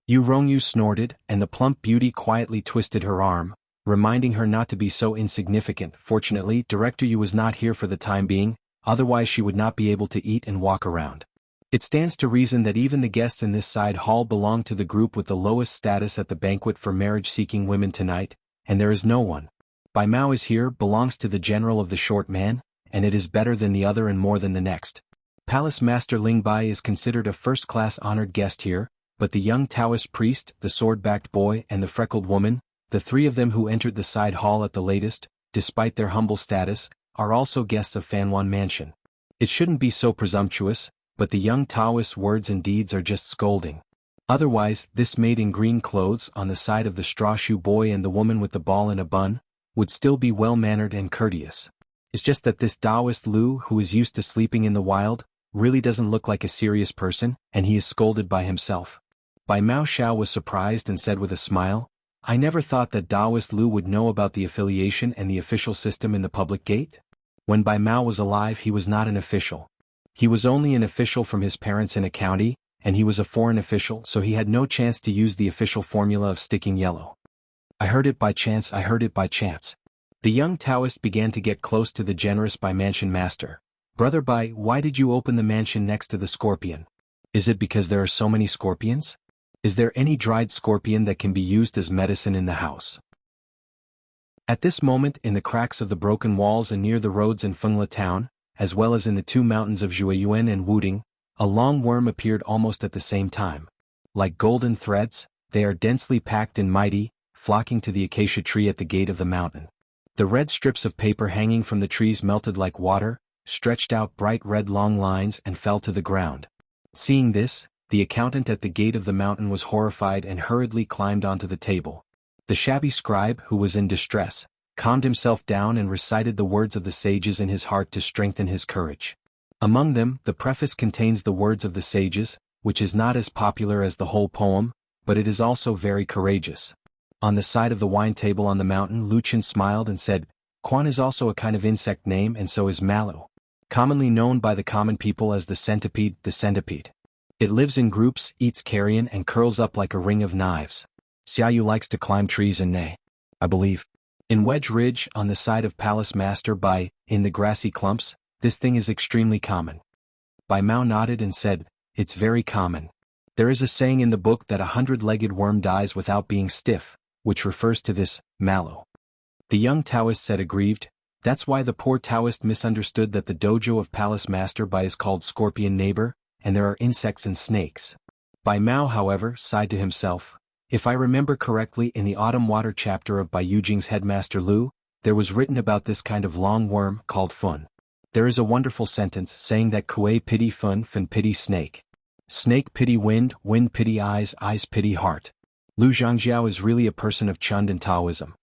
Speaker 1: Yu Rongyu snorted, and the plump beauty quietly twisted her arm, reminding her not to be so insignificant. Fortunately, Director Yu was not here for the time being, otherwise she would not be able to eat and walk around. It stands to reason that even the guests in this side hall belong to the group with the lowest status at the banquet for marriage-seeking women tonight, and there is no one. Bai Mao is here, belongs to the general of the short man, and it is better than the other and more than the next. Palace Master Ling Bai is considered a first-class honored guest here, but the young Taoist priest, the sword-backed boy and the freckled woman, the 3 of them who entered the side hall at the latest, despite their humble status, are also guests of Xuanhuan Mansion. It shouldn't be so presumptuous, but the young Taoist's words and deeds are just scolding. Otherwise, this maid in green clothes on the side of the straw shoe boy and the woman with the ball in a bun would still be well-mannered and courteous. It's just that this Taoist Lu, who is used to sleeping in the wild, really doesn't look like a serious person, and he is scolded by himself. Bai Mao Xiao was surprised and said with a smile, "I never thought that Taoist Lu would know about the affiliation and the official system in the public gate." When Bai Mao was alive, he was not an official. He was only an official from his parents in a county, and he was a foreign official, so he had no chance to use the official formula of sticking yellow. "I heard it by chance, I heard it by chance." The young Taoist began to get close to the generous Bai mansion master. "Brother Bai, why did you open the mansion next to the scorpion? Is it because there are so many scorpions? Is there any dried scorpion that can be used as medicine in the house?" At this moment, in the cracks of the broken walls and near the roads in Fengla town, as well as in the 2 mountains of Zhuiyuan and Wuding, a long worm appeared almost at the same time. Like golden threads, they are densely packed and mighty, flocking to the acacia tree at the gate of the mountain. The red strips of paper hanging from the trees melted like water, stretched out bright red long lines and fell to the ground. Seeing this, the accountant at the gate of the mountain was horrified and hurriedly climbed onto the table. The shabby scribe, who was in distress, calmed himself down and recited the words of the sages in his heart to strengthen his courage. Among them, the preface contains the words of the sages, which is not as popular as the whole poem, but it is also very courageous. On the side of the wine table on the mountain, Luchin smiled and said, "Quan is also a kind of insect name, and so is Malu, commonly known by the common people as the centipede, the centipede. It lives in groups, eats carrion and curls up like a ring of knives. Xiaoyu likes to climb trees and neigh, I believe. In Wedge Ridge, on the side of Palace Master Bai, in the grassy clumps, this thing is extremely common." Bai Mao nodded and said, "It's very common. There is a saying in the book that 100-legged worm dies without being stiff, which refers to this, Malu." The young Taoist said aggrieved, "That's why the poor Taoist misunderstood that the dojo of Palace Master Bai is called Scorpion Neighbor, and there are insects and snakes." Bai Mao, however, sighed to himself, "If I remember correctly, in the Autumn Water chapter of Bai Yujing's headmaster Lu, there was written about this kind of long worm called fun. There is a wonderful sentence saying that Kuei pity fun, fun pity snake. Snake pity wind, wind pity eyes, eyes pity heart. Lu Zhangjiao is really a person of Chund and Taoism."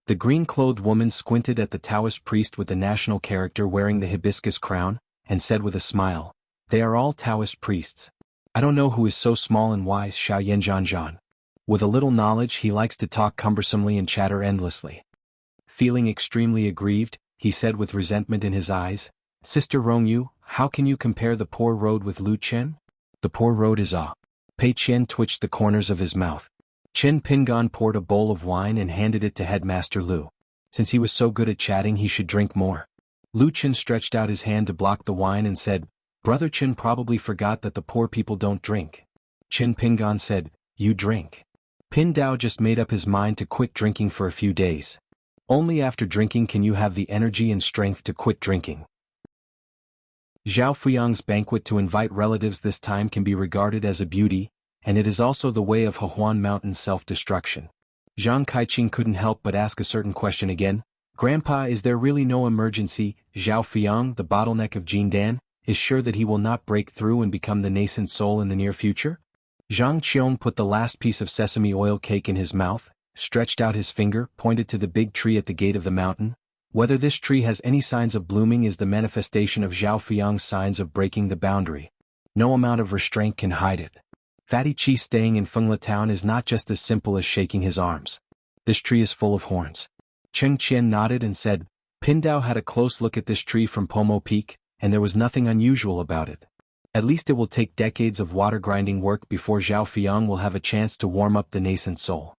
Speaker 1: The green-clothed woman squinted at the Taoist priest with the national character wearing the hibiscus crown, and said with a smile, "They are all Taoist priests. I don't know who is so small and wise, Xiao Yanzhanzhan. With a little knowledge he likes to talk cumbersomely and chatter endlessly." Feeling extremely aggrieved, he said with resentment in his eyes, "Sister Rongyu, how can you compare the poor road with Lu Chen? The poor road is a..." Pei Qian twitched the corners of his mouth. Chen Pingan poured a bowl of wine and handed it to Headmaster Lu. Since he was so good at chatting, he should drink more. Lu Chen stretched out his hand to block the wine and said, "Brother Chen probably forgot that the poor people don't drink." Chen Pingan said, "You drink." Pin Dao just made up his mind to quit drinking for a few days. Only after drinking can you have the energy and strength to quit drinking. Zhao Fuyang's banquet to invite relatives this time can be regarded as a beauty, and it is also the way of Xuanhuan Mountain's self-destruction. Zhang Kaiqing couldn't help but ask a certain question again. "Grandpa, is there really no emergency? Zhao Fuyang, the bottleneck of Jindan, is sure that he will not break through and become the nascent soul in the near future?" Zhang Qiong put the last piece of sesame oil cake in his mouth, stretched out his finger, pointed to the big tree at the gate of the mountain. Whether this tree has any signs of blooming is the manifestation of Zhao Fuyang's signs of breaking the boundary. No amount of restraint can hide it. Fatty Chi staying in Fengla town is not just as simple as shaking his arms. This tree is full of horns. Cheng Qian nodded and said, "Pindao had a close look at this tree from Pomo Peak, and there was nothing unusual about it. At least it will take decades of water grinding work before Zhao Fuyang will have a chance to warm up the nascent soul.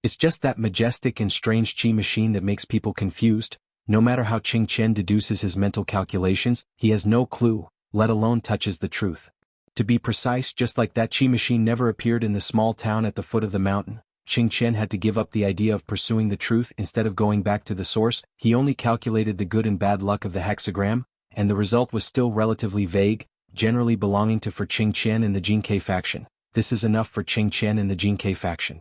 Speaker 1: It's just that majestic and strange Qi machine that makes people confused. No matter how Cheng Qian deduces his mental calculations, he has no clue, let alone touches the truth. To be precise, just like that Qi machine never appeared in the small town at the foot of the mountain, Cheng Qian had to give up the idea of pursuing the truth instead of going back to the source. He only calculated the good and bad luck of the hexagram, and the result was still relatively vague, generally belonging to for Cheng Qian in the Jinkei faction. This is enough for Cheng Qian in the Jinkei faction.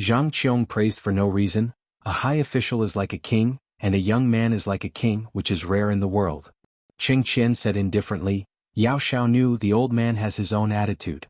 Speaker 1: Zhang Qiong praised for no reason. A high official is like a king, and a young man is like a king, which is rare in the world. Cheng Qian said indifferently, "Yao Xiao knew the old man has his own attitude."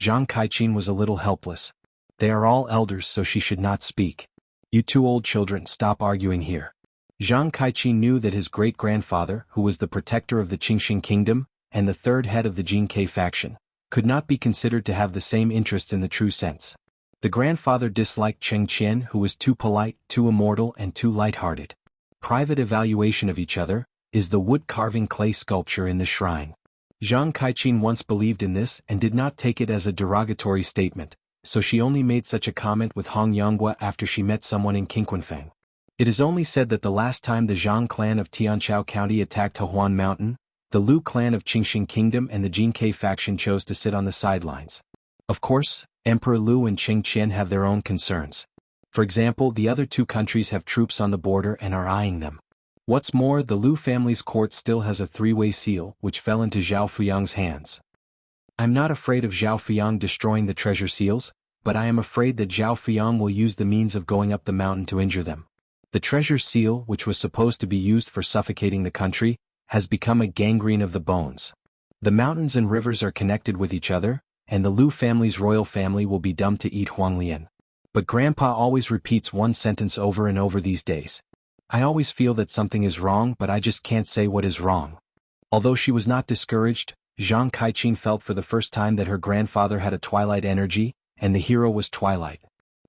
Speaker 1: Zhang Kaiqing was a little helpless. "They are all elders, so she should not speak. You two old children, stop arguing here." Zhang Kaiqing knew that his great-grandfather, who was the protector of the Qingxing kingdom, and the third head of the Jinkei faction, could not be considered to have the same interests in the true sense. The grandfather disliked Cheng Qian, who was too polite, too immortal, and too light-hearted. Private evaluation of each other is the wood-carving clay sculpture in the shrine. Zhang Kaiqing once believed in this and did not take it as a derogatory statement, so she only made such a comment with Hong Yonghua after she met someone in Qingquanfeng. It is only said that the last time the Zhang clan of Tianqiao County attacked Xuanhuan Mountain, the Lu clan of Qingxing Kingdom and the Jinkei faction chose to sit on the sidelines. Of course, Emperor Lu and Cheng Qian have their own concerns. For example, the other two countries have troops on the border and are eyeing them. What's more, the Lu family's court still has a three-way seal, which fell into Zhao Fuyang's hands. I'm not afraid of Zhao Fuyang destroying the treasure seals, but I am afraid that Zhao Fuyang will use the means of going up the mountain to injure them. The treasure seal, which was supposed to be used for suffocating the country, has become a gangrene of the bones. The mountains and rivers are connected with each other, and the Lu family's royal family will be doomed to eat Huanglian. But Grandpa always repeats one sentence over and over these days. I always feel that something is wrong, but I just can't say what is wrong. Although she was not discouraged, Zhang Kaiqing felt for the first time that her grandfather had a twilight energy, and the hero was Twilight.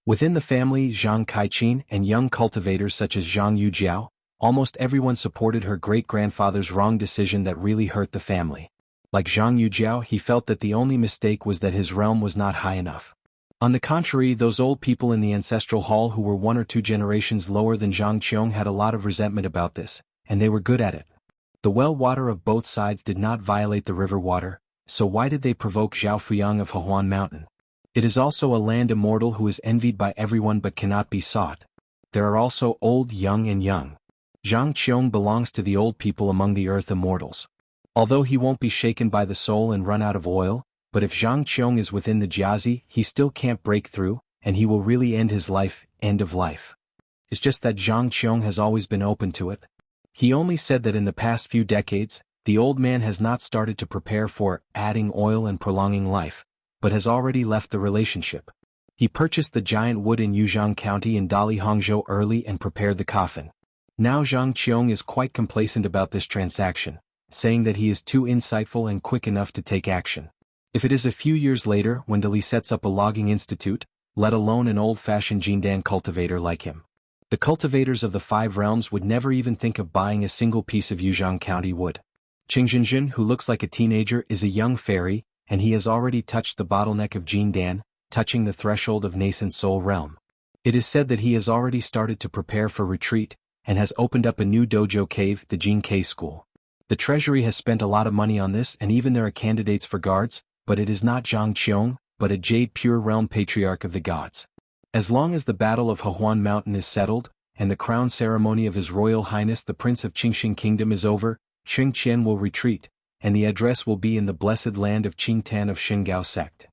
Speaker 1: Within the family, Zhang Kaiqing and young cultivators such as Zhang Yujiao, almost everyone supported her great-grandfather's wrong decision that really hurt the family. Like Zhang Yujiao, he felt that the only mistake was that his realm was not high enough. On the contrary, those old people in the ancestral hall who were 1 or 2 generations lower than Zhang Qiong had a lot of resentment about this, and they were good at it. The well water of both sides did not violate the river water, so why did they provoke Zhao Fuyang of Xuanhuan Mountain? It is also a land immortal who is envied by everyone but cannot be sought. There are also old, young and young. Zhang Qiong belongs to the old people among the earth immortals. Although he won't be shaken by the soul and run out of oil, but if Zhang Qiong is within the Jiazi, he still can't break through, and he will really end his life, end of life. It's just that Zhang Qiong has always been open to it. He only said that in the past few decades, the old man has not started to prepare for adding oil and prolonging life, but has already left the relationship. He purchased the giant wood in Yuzhang County in Dali Hangzhou early and prepared the coffin. Now Zhang Qiong is quite complacent about this transaction, saying that he is too insightful and quick enough to take action. If it is a few years later when Dali sets up a logging institute, let alone an old-fashioned Jindan cultivator like him, the cultivators of the 5 realms would never even think of buying a single piece of Yuzhang County wood. Qingzhenjin, who looks like a teenager, is a young fairy, and he has already touched the bottleneck of Jindan, touching the threshold of nascent soul realm. It is said that he has already started to prepare for retreat, and has opened up a new dojo cave, the Jianghu school. The treasury has spent a lot of money on this, and even there are candidates for guards, but it is not Zhang Qiong, but a jade pure realm patriarch of the gods. As long as the Battle of Xuanhuan Mountain is settled, and the crown ceremony of His Royal Highness the Prince of Qingxin Kingdom is over, Qingqian will retreat, and the address will be in the blessed land of Qingtan of Shingao sect.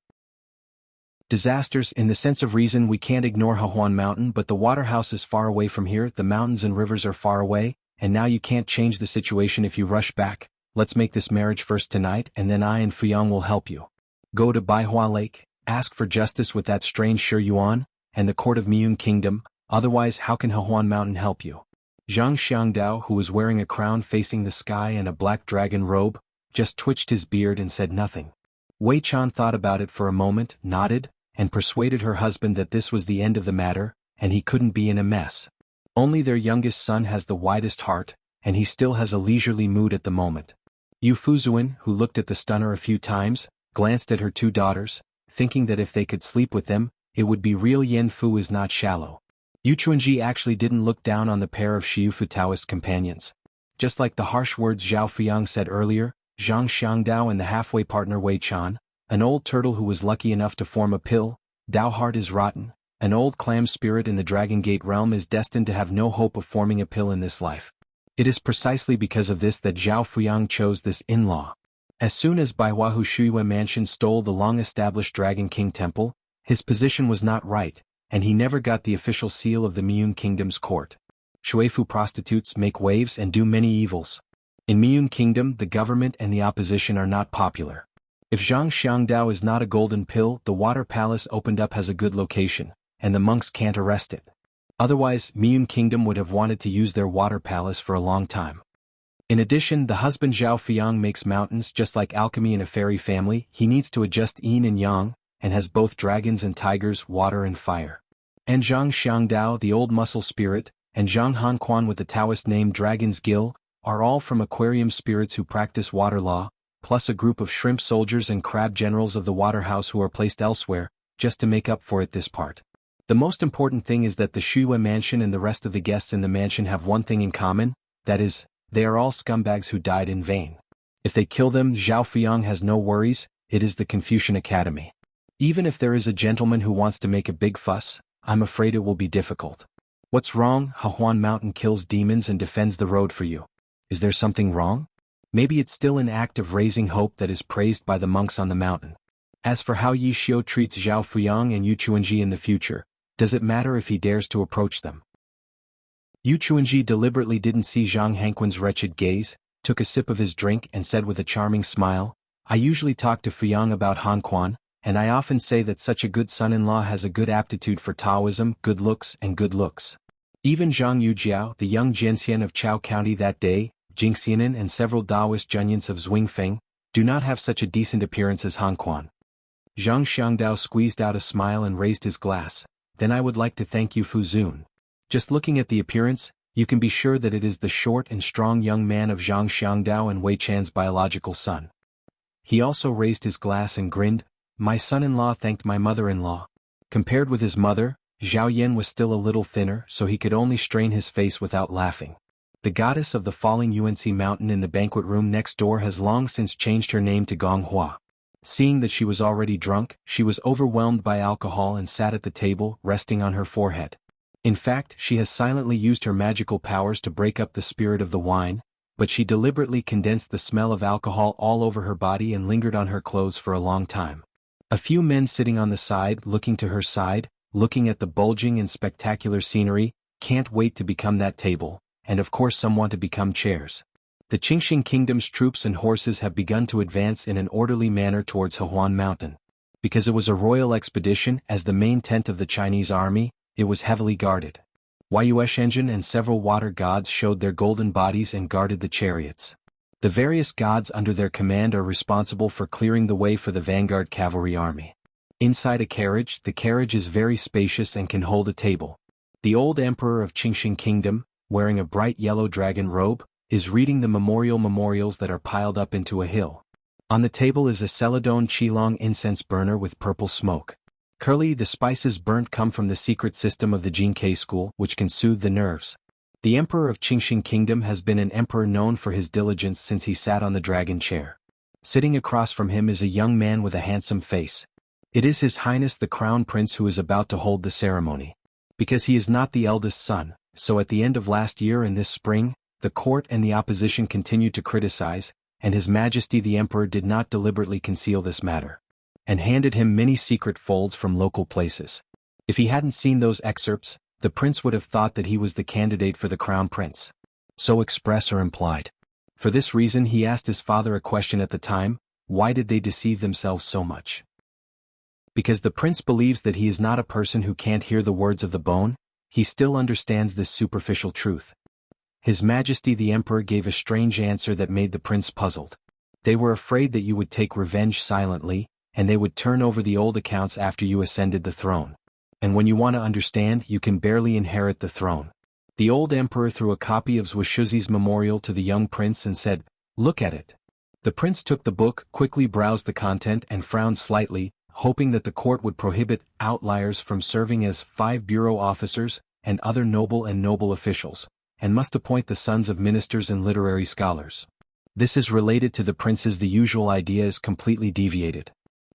Speaker 1: Disasters. In the sense of reason, we can't ignore Xuanhuan Mountain, but the waterhouse is far away from here, the mountains and rivers are far away, and now you can't change the situation if you rush back. Let's make this marriage first tonight, and then I and Fuyang will help you. Go to Baihua Lake, ask for justice with that strange Xuanhuan, and the court of Miyun Kingdom, otherwise how can Xuanhuan Mountain help you? Zhang Xiangdao, who was wearing a crown facing the sky and a black dragon robe, just twitched his beard and said nothing. Wei Chan thought about it for a moment, nodded, and persuaded her husband that this was the end of the matter, and he couldn't be in a mess. Only their youngest son has the widest heart, and he still has a leisurely mood at the moment. Yu Fuzuan, who looked at the stunner a few times, glanced at her two daughters, thinking that if they could sleep with them, it would be real. Yen Fu is not shallow. Yu Chuanji actually didn't look down on the pair of Shiufu Taoist companions. Just like the harsh words Zhao Fuyang said earlier, Zhang Xiangdao and the halfway partner Wei Chan, an old turtle who was lucky enough to form a pill, Dao heart is rotten, an old clam spirit in the Dragon Gate realm is destined to have no hope of forming a pill in this life. It is precisely because of this that Zhao Fuyang chose this in-law. As soon as Baihuahu Shuyue Mansion stole the long-established Dragon King Temple, his position was not right, and he never got the official seal of the Miyun Kingdom's court. Shuifu prostitutes make waves and do many evils. In Miyun Kingdom, the government and the opposition are not popular. If Zhang Xiangdao is not a golden pill, the water palace opened up has a good location, and the monks can't arrest it. Otherwise, Miyun Kingdom would have wanted to use their water palace for a long time. In addition, the husband Zhao Fuyang makes mountains just like alchemy in a fairy family. He needs to adjust yin and yang, and has both dragons and tigers, water and fire. And Zhang Xiangdao, the old muscle spirit, and xuanhuan with the Taoist name Dragon's Gill, are all from aquarium spirits who practice water law, plus a group of shrimp soldiers and crab generals of the waterhouse who are placed elsewhere, just to make up for it this part. The most important thing is that the Shuyue mansion and the rest of the guests in the mansion have one thing in common, that is, they are all scumbags who died in vain. If they kill them, Zhao Fuyang has no worries, it is the Confucian Academy. Even if there is a gentleman who wants to make a big fuss, I'm afraid it will be difficult. What's wrong? Xuanhuan Mountain kills demons and defends the road for you. Is there something wrong? Maybe it's still an act of raising hope that is praised by the monks on the mountain. As for how Yi Xiu treats Zhao Fuyang and Yu Chuanji in the future, does it matter if he dares to approach them? Yu Chuanji deliberately didn't see Zhang Hanquan's wretched gaze, took a sip of his drink and said with a charming smile, I usually talk to Fuyang about Hanquan, and I often say that such a good son-in-law has a good aptitude for Taoism, good looks and good looks. Even Zhang Yujiao, the young Jianxian of Chao County that day, Jingxianan and several Taoist Junyans of Zwingfeng, do not have such a decent appearance as Hanquan. Zhang Xiangdao squeezed out a smile and raised his glass. Then I would like to thank you Fuzun. Just looking at the appearance, you can be sure that it is the short and strong young man of Zhang Xiangdao and Wei Chan's biological son. He also raised his glass and grinned. My son-in-law thanked my mother-in-law. Compared with his mother, Zhao Yan was still a little thinner, so he could only strain his face without laughing. The goddess of the falling UNC mountain in the banquet room next door has long since changed her name to Gonghua. Seeing that she was already drunk, she was overwhelmed by alcohol and sat at the table, resting on her forehead. In fact, she has silently used her magical powers to break up the spirit of the wine, but she deliberately condensed the smell of alcohol all over her body and lingered on her clothes for a long time. A few men sitting on the side, looking to her side, looking at the bulging and spectacular scenery, can't wait to become that table, and of course some want to become chairs. The Qingxin Kingdom's troops and horses have begun to advance in an orderly manner towards Xuanhuan Mountain. Because it was a royal expedition as the main tent of the Chinese army, it was heavily guarded. Yueshenzhen and several water gods showed their golden bodies and guarded the chariots. The various gods under their command are responsible for clearing the way for the vanguard cavalry army. Inside a carriage, the carriage is very spacious and can hold a table. The old emperor of Qingxin Kingdom, wearing a bright yellow dragon robe, is reading the memorials that are piled up into a hill. On the table is a celadon qilong incense burner with purple smoke. Curly, the spices burnt come from the secret system of the jianghu school, which can soothe the nerves. The emperor of Qingxing Kingdom has been an emperor known for his diligence since he sat on the dragon chair. Sitting across from him is a young man with a handsome face. It is His Highness the Crown Prince who is about to hold the ceremony. Because he is not the eldest son, so at the end of last year and this spring, the court and the opposition continued to criticize, and His Majesty the Emperor did not deliberately conceal this matter, and handed him many secret folds from local places. If he hadn't seen those excerpts, the prince would have thought that he was the candidate for the crown prince. So express or implied. For this reason he asked his father a question at the time: why did they deceive themselves so much? Because the prince believes that he is not a person who can't hear the words of the bone, he still understands this superficial truth. His Majesty the Emperor gave a strange answer that made the prince puzzled. They were afraid that you would take revenge silently, and they would turn over the old accounts after you ascended the throne. And when you want to understand, you can barely inherit the throne. The old emperor threw a copy of Zhuxi's memorial to the young prince and said, "Look at it." The prince took the book, quickly browsed the content and frowned slightly, hoping that the court would prohibit outliers from serving as 5 bureau officers and other noble officials, and must appoint the sons of ministers and literary scholars. This is related to the prince's. The usual idea is completely deviated.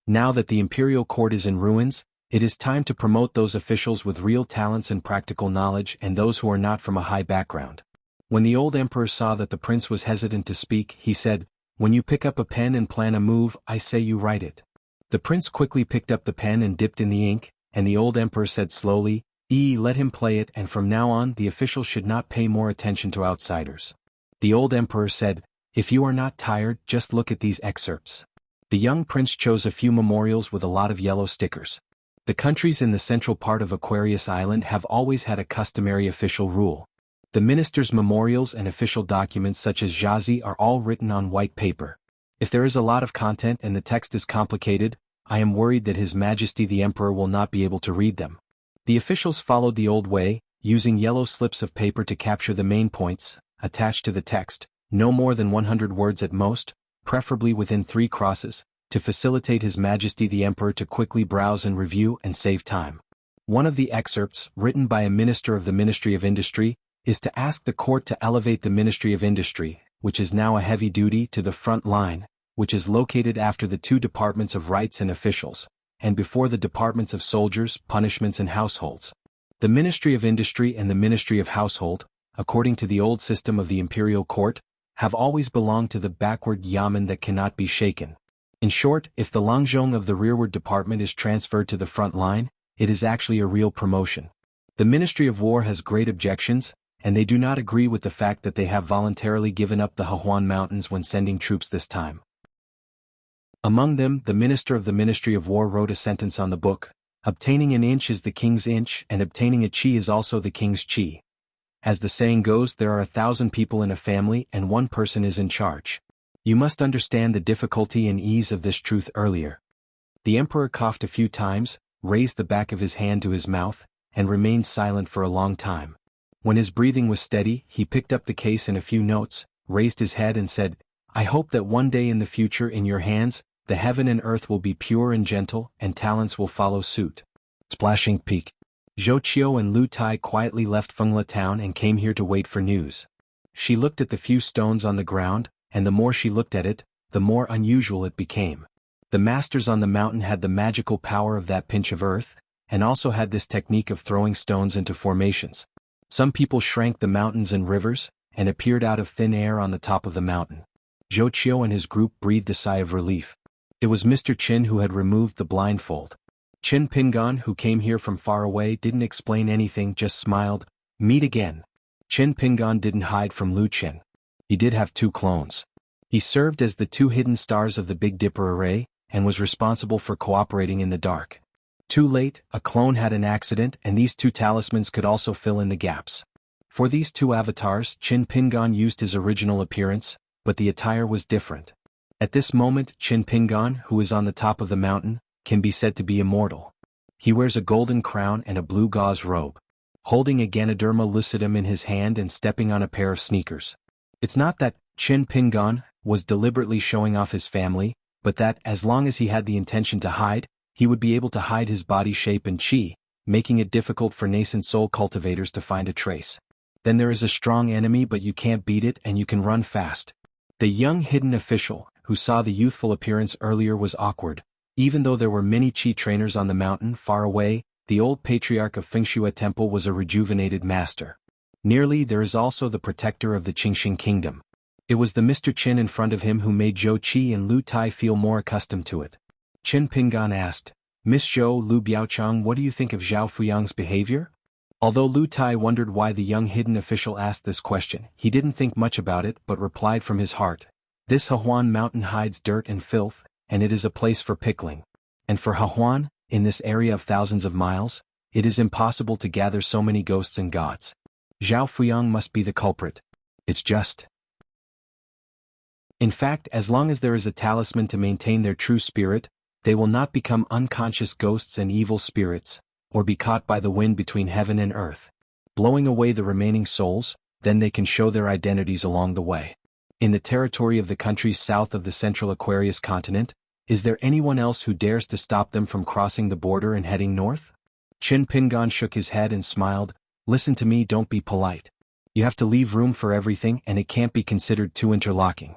Speaker 1: Now that the imperial court is in ruins, it is time to promote those officials with real talents and practical knowledge and those who are not from a high background. When the old emperor saw that the prince was hesitant to speak, he said, "When you pick up a pen and plan a move, I say you write it." The prince quickly picked up the pen and dipped in the ink, and the old emperor said slowly, Let him play it, and from now on the officials should not pay more attention to outsiders." The old emperor said, "If you are not tired, just look at these excerpts." The young prince chose a few memorials with a lot of yellow stickers. The countries in the central part of Aquarius Island have always had a customary official rule. The ministers' memorials and official documents such as xianxia are all written on white paper. If there is a lot of content and the text is complicated, I am worried that His Majesty the Emperor will not be able to read them. The officials followed the old way, using yellow slips of paper to capture the main points, attached to the text, no more than 100 words at most, preferably within 3 crosses, to facilitate His Majesty the Emperor to quickly browse and review and save time. One of the excerpts, written by a minister of the Ministry of Industry, is to ask the court to elevate the Ministry of Industry, which is now a heavy duty, to the front line, which is located after the 2 departments of rights and officials, and before the departments of soldiers, punishments and households. The Ministry of Industry and the Ministry of Household, according to the old system of the imperial court, have always belonged to the backward yamen that cannot be shaken. In short, if the Longjong of the rearward department is transferred to the front line, it is actually a real promotion. The Ministry of War has great objections, and they do not agree with the fact that they have voluntarily given up the Xuanhuan mountains when sending troops this time. Among them, the minister of the Ministry of War wrote a sentence on the book: "Obtaining an inch is the king's inch, and obtaining a chi is also the king's chi." As the saying goes, there are 1,000 people in a family and one person is in charge. You must understand the difficulty and ease of this truth earlier. The emperor coughed a few times, raised the back of his hand to his mouth, and remained silent for a long time. When his breathing was steady, he picked up the case and a few notes, raised his head and said, "I hope that one day in the future in your hands, the heaven and earth will be pure and gentle, and talents will follow suit." Splashing Peak. Zhou Qiu and Lu Tai quietly left Fengla town and came here to wait for news. She looked at the few stones on the ground, and the more she looked at it, the more unusual it became. The masters on the mountain had the magical power of that pinch of earth, and also had this technique of throwing stones into formations. Some people shrank the mountains and rivers, and appeared out of thin air on the top of the mountain. Zhou Qiu and his group breathed a sigh of relief. It was Mr. Qin who had removed the blindfold. Qin Pingan, who came here from far away, didn't explain anything, just smiled. "Meet again." Qin Pingan didn't hide from Lu Qin. He did have 2 clones. He served as the 2 hidden stars of the Big Dipper array, and was responsible for cooperating in the dark. Too late, a clone had an accident, and these 2 talismans could also fill in the gaps. For these 2 avatars, Qin Pingan used his original appearance, but the attire was different. At this moment, Qin Pingan, who is on the top of the mountain, can be said to be immortal. He wears a golden crown and a blue gauze robe, holding a Ganoderma lucidum in his hand and stepping on a pair of sneakers. It's not that Qin Pingan was deliberately showing off his family, but that, as long as he had the intention to hide, he would be able to hide his body shape and chi, making it difficult for nascent soul cultivators to find a trace. Then there is a strong enemy, but you can't beat it and you can run fast. The young hidden official, who saw the youthful appearance earlier, was awkward. Even though there were many chi trainers on the mountain far away, the old patriarch of Fengxue Temple was a rejuvenated master. Nearly there is also the protector of the Qingxing kingdom. It was the Mr. Qin in front of him who made Zhou Qi and Lu Tai feel more accustomed to it. Qin Pingan asked, "Miss Zhou, Lu Biaochang, what do you think of Zhao Fuyang's behavior?" Although Lu Tai wondered why the young hidden official asked this question, he didn't think much about it but replied from his heart, "This Xuanhuan mountain hides dirt and filth, and it is a place for pickling. And for Xuanhuan, in this area of thousands of miles, it is impossible to gather so many ghosts and gods. Zhao Fuyang must be the culprit. It's just. In fact, as long as there is a talisman to maintain their true spirit, they will not become unconscious ghosts and evil spirits, or be caught by the wind between heaven and earth, blowing away the remaining souls. Then they can show their identities along the way. In the territory of the countries south of the central Aquarius continent, is there anyone else who dares to stop them from crossing the border and heading north?" Qin Pingan shook his head and smiled, "Listen to me, don't be polite. You have to leave room for everything and it can't be considered too interlocking.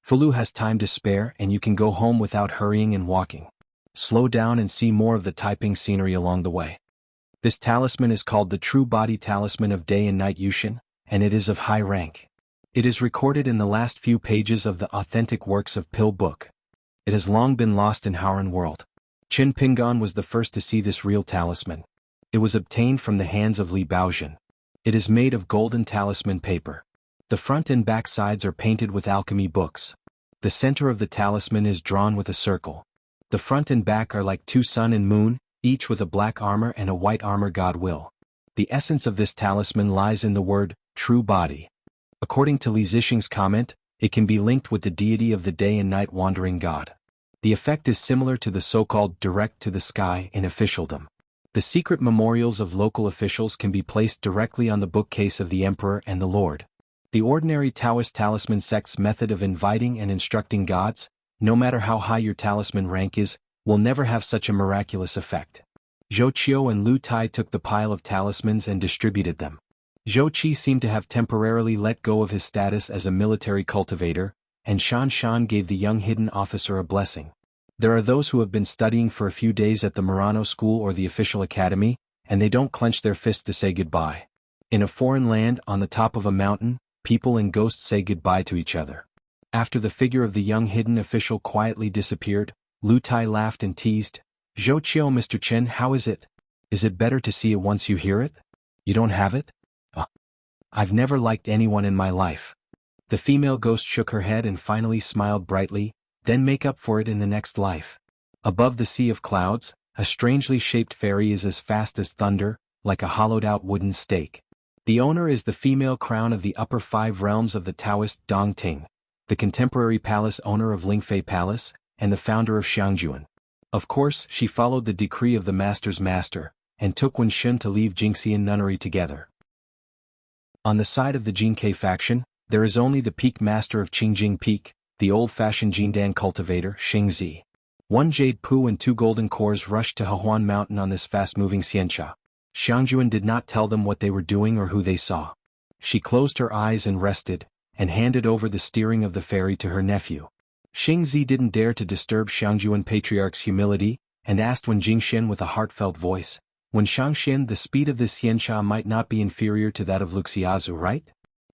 Speaker 1: Fulu has time to spare and you can go home without hurrying and walking. Slow down and see more of the Taiping scenery along the way. This talisman is called the True Body Talisman of Day and Night Yushin, and it is of high rank. It is recorded in the last few pages of the authentic works of Pill Book. It has long been lost in Howran world. Qin Pingan was the first to see this real talisman. It was obtained from the hands of Li Baozhen. It is made of golden talisman paper. The front and back sides are painted with alchemy books. The center of the talisman is drawn with a circle. The front and back are like two sun and moon, each with a black armor and a white armor God will. The essence of this talisman lies in the word, true body. According to Li Zixing's comment, it can be linked with the deity of the day and night wandering god. The effect is similar to the so-called direct to the sky in officialdom. The secret memorials of local officials can be placed directly on the bookcase of the emperor and the lord. The ordinary Taoist talisman sect's method of inviting and instructing gods, no matter how high your talisman rank is, will never have such a miraculous effect. Zhou Qiu and Lu Tai took the pile of talismans and distributed them. Zhou Qi seemed to have temporarily let go of his status as a military cultivator, and Xuanhuan gave the young hidden officer a blessing. There are those who have been studying for a few days at the Murano school or the official academy, and they don't clench their fists to say goodbye. In a foreign land, on the top of a mountain, people and ghosts say goodbye to each other. After the figure of the young hidden official quietly disappeared, Lu Tai laughed and teased, "Zhou Qiu, Mr. Chen, how is it? Is it better to see it once you hear it? You don't have it? I've never liked anyone in my life." The female ghost shook her head and finally smiled brightly, "Then make up for it in the next life." Above the sea of clouds, a strangely shaped fairy is as fast as thunder, like a hollowed-out wooden stake. The owner is the female crown of the upper five realms of the Taoist Dongting, the contemporary palace owner of Lingfei Palace, and the founder of Xianxia. Of course, she followed the decree of the master's master, and took Wenshun to leave Jingxian nunnery together. On the side of the Jinkei faction, there is only the peak master of Qingjing Peak, the old-fashioned Jindan cultivator, Xingzi. 1 jade pu and 2 golden cores rushed to Xuanhuan Mountain on this fast-moving xianxia. Xianxia did not tell them what they were doing or who they saw. She closed her eyes and rested, and handed over the steering of the ferry to her nephew. Xingzi didn't dare to disturb Xianxuan patriarch's humility, and asked Wen Jingxian with a heartfelt voice, "Wen Xiangxian, the speed of this xianxia might not be inferior to that of Luxiazu, right?"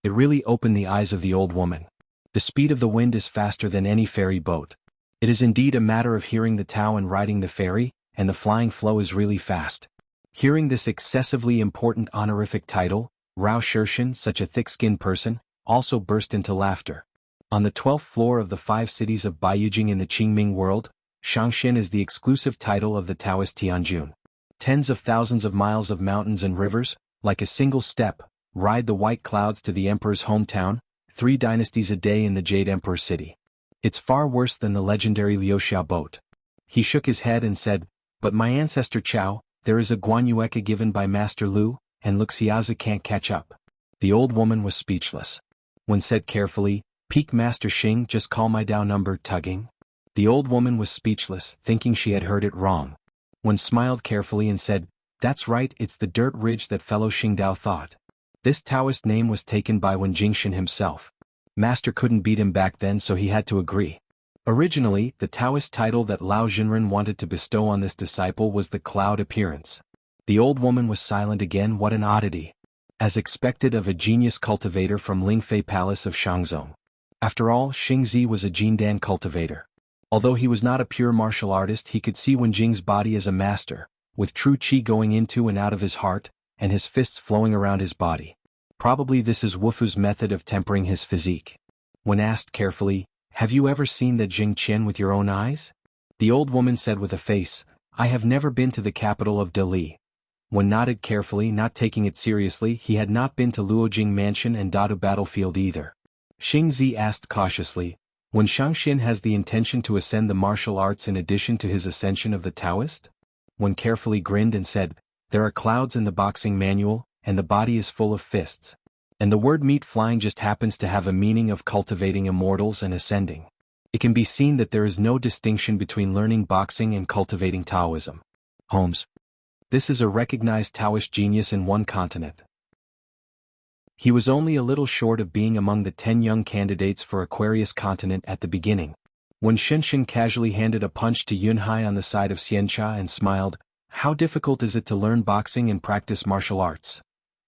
Speaker 1: It really opened the eyes of the old woman. The speed of the wind is faster than any ferry boat. It is indeed a matter of hearing the Tao and riding the ferry, and the flying flow is really fast. Hearing this excessively important honorific title, Rao Shirshin, such a thick-skinned person, also burst into laughter. On the 12th floor of the 5 cities of Baiyujing in the Qingming world, Xiangxian is the exclusive title of the Taoist Tianjun. Tens of thousands of miles of mountains and rivers, like a single step, ride the white clouds to the emperor's hometown, 3 dynasties a day in the Jade Emperor city. It's far worse than the legendary Liuxiao boat. He shook his head and said, "But my ancestor Chao, there is a guanyueka given by Master Lu, and Luxiaza can't catch up." The old woman was speechless. When said carefully, "Peak Master Xing, just call my Dao number tugging." The old woman was speechless, thinking she had heard it wrong. Wen smiled carefully and said, "That's right, it's the dirt ridge that fellow Xingdao thought." This Taoist name was taken by Wen Jingxian himself. Master couldn't beat him back then, so he had to agree. Originally, the Taoist title that Lao Jinren wanted to bestow on this disciple was the Cloud Appearance. The old woman was silent again. What an oddity. As expected of a genius cultivator from Lingfei Palace of Shangzong. After all, Xingzi was a Jindan cultivator. Although he was not a pure martial artist, he could see Wenjing's body as a master, with true qi going into and out of his heart, and his fists flowing around his body. Probably this is Wufu's method of tempering his physique. When asked carefully, "Have you ever seen the Jing Qian with your own eyes?" the old woman said with a face, "I have never been to the capital of Delhi." When nodded carefully, not taking it seriously, he had not been to Luojing Mansion and Dadu Battlefield either. Xingzi asked cautiously, "When Xianxia has the intention to ascend the martial arts in addition to his ascension of the Taoist?" When carefully grinned and said, "There are clouds in the boxing manual, and the body is full of fists. And the word meat flying just happens to have a meaning of cultivating immortals and ascending. It can be seen that there is no distinction between learning boxing and cultivating Taoism." Holmes. This is a recognized Taoist genius in one continent. He was only a little short of being among the 10 young candidates for Aquarius continent at the beginning. When Shenshin casually handed a punch to Yunhai on the side of xianxia and smiled, "How difficult is it to learn boxing and practice martial arts?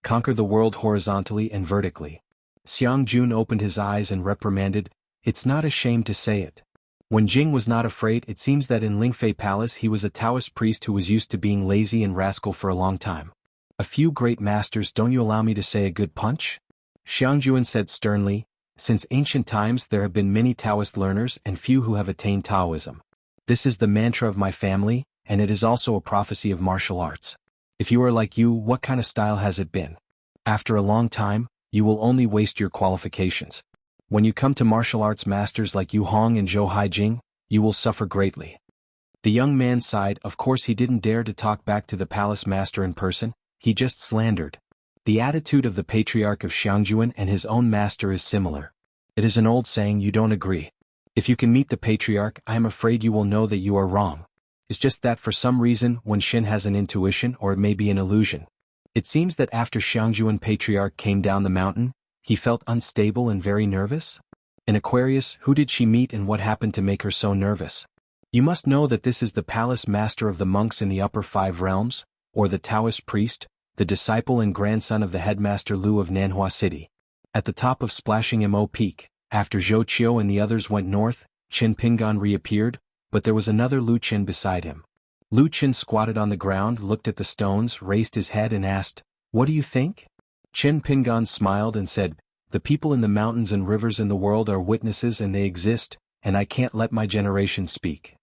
Speaker 1: Conquer the world horizontally and vertically." Xiang Jun opened his eyes and reprimanded, "It's not a shame to say it." When Jing was not afraid, it seems that in Lingfei Palace he was a Taoist priest who was used to being lazy and rascal for a long time. "A few great masters, don't you allow me to say a good punch?" Xiangjuan said sternly, "Since ancient times there have been many Taoist learners and few who have attained Taoism. This is the mantra of my family, and it is also a prophecy of martial arts. If you are like you, what kind of style has it been? After a long time, you will only waste your qualifications. When you come to martial arts masters like Yu Hong and Zhou Haijing, you will suffer greatly." The young man sighed. Of course he didn't dare to talk back to the palace master in person, he just slandered. The attitude of the patriarch of Xiangjuan and his own master is similar. It is an old saying, you don't agree. If you can meet the patriarch, I am afraid you will know that you are wrong. It's just that for some reason Wen Xin has an intuition, or it may be an illusion. It seems that after Xiangjuan patriarch came down the mountain, he felt unstable and very nervous? In Aquarius, who did she meet and what happened to make her so nervous? You must know that this is the palace master of the monks in the upper 5 realms, or the Taoist priest, the disciple and grandson of the headmaster Lu of Nanhua City. At the top of Splashing Mo Peak, after Zhou Qiu and the others went north, Qin Pingan reappeared, but there was another Lu Qin beside him. Lu Qin squatted on the ground, looked at the stones, raised his head and asked, "What do you think?" Qin Pingan smiled and said, "The people in the mountains and rivers in the world are witnesses and they exist, and I can't let my generation speak."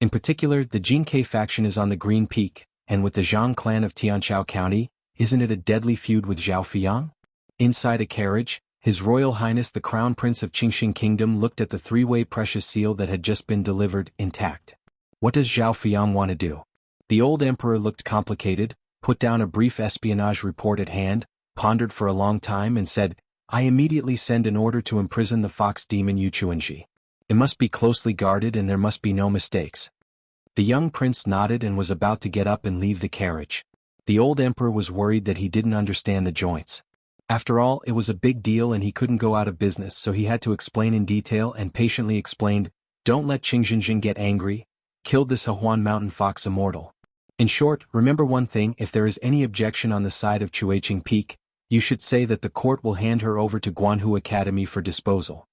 Speaker 1: In particular, the Jinkei faction is on the Green Peak, and with the Zhang clan of Tianqiao County, isn't it a deadly feud with Zhao Fiyang? Inside a carriage, His Royal Highness the Crown Prince of Qingxing Kingdom looked at the 3-way precious seal that had just been delivered, intact. What does Zhao Fiyang want to do? The old emperor looked complicated, put down a brief espionage report at hand, pondered for a long time and said, "I immediately send an order to imprison the fox demon Yuchuanji. It must be closely guarded and there must be no mistakes." The young prince nodded and was about to get up and leave the carriage. The old emperor was worried that he didn't understand the joints. After all, it was a big deal and he couldn't go out of business, so he had to explain in detail and patiently explained, "Don't let Qingxinjing get angry. Killed this Xuanhuan mountain fox immortal. In short, remember one thing, if there is any objection on the side of Chueching Peak, you should say that the court will hand her over to Guanhu Academy for disposal."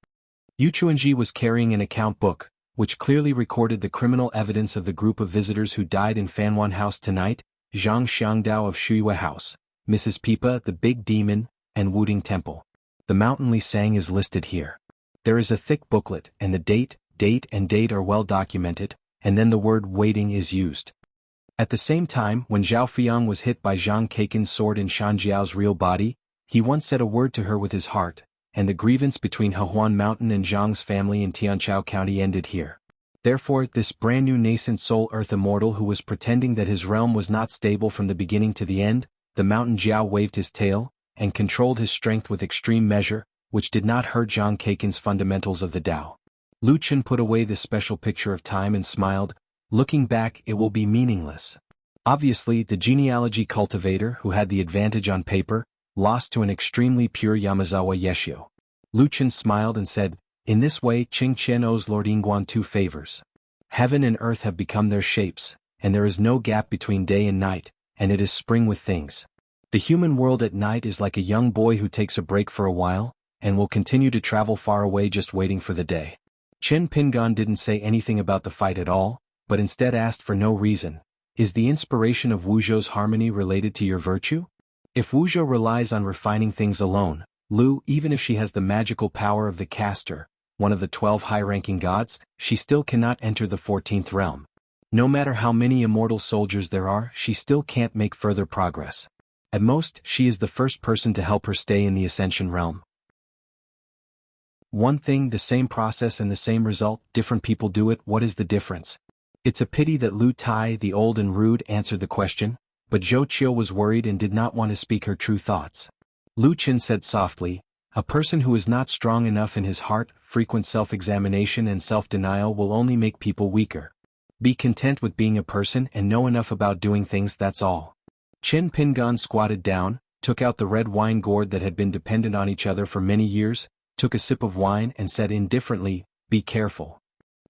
Speaker 1: Yuchuanji was carrying an account book, which clearly recorded the criminal evidence of the group of visitors who died in Fanwan House tonight, Zhang Xiangdao of Shuyue House, Mrs. Pipa, the Big Demon, and Wuding Temple. The Mountain Li Sang is listed here. There is a thick booklet, and the date are well documented, and then the word waiting is used. At the same time, when Zhao Fiyang was hit by Zhang Keikin's sword in Shan Jiao's real body, he once said a word to her with his heart, and the grievance between Xuanhuan Mountain and Zhang's family in Tianqiao County ended here. Therefore, this brand new nascent soul earth immortal who was pretending that his realm was not stable from the beginning to the end, the Mountain Jiao waved his tail, and controlled his strength with extreme measure, which did not hurt Zhang Keikin's fundamentals of the Tao. Lu Chen put away this special picture of time and smiled. Looking back, it will be meaningless. Obviously, the genealogy cultivator, who had the advantage on paper, lost to an extremely pure Yamazawa Yeshio. Lu Chen smiled and said, "In this way Qing Qian owes Lord Yingguan 2 favors. Heaven and earth have become their shapes, and there is no gap between day and night, and it is spring with things. The human world at night is like a young boy who takes a break for a while, and will continue to travel far away just waiting for the day." Chen Pingan didn't say anything about the fight at all, but instead asked for no reason, "Is the inspiration of Wuzhou's harmony related to your virtue? If Wuzhou relies on refining things alone, Lu, even if she has the magical power of the caster, one of the 12 high-ranking gods, she still cannot enter the 14th realm. No matter how many immortal soldiers there are, she still can't make further progress. At most, she is the first person to help her stay in the Ascension realm. One thing, the same process and the same result, different people do it, what is the difference?" It's a pity that Lu Tai, the old and rude, answered the question, but Zhou Qiu was worried and did not want to speak her true thoughts. Lu Chen said softly, "A person who is not strong enough in his heart, frequent self-examination and self-denial will only make people weaker. Be content with being a person and know enough about doing things, that's all." Chen Pingan squatted down, took out the red wine gourd that had been dependent on each other for many years, took a sip of wine and said indifferently, "Be careful."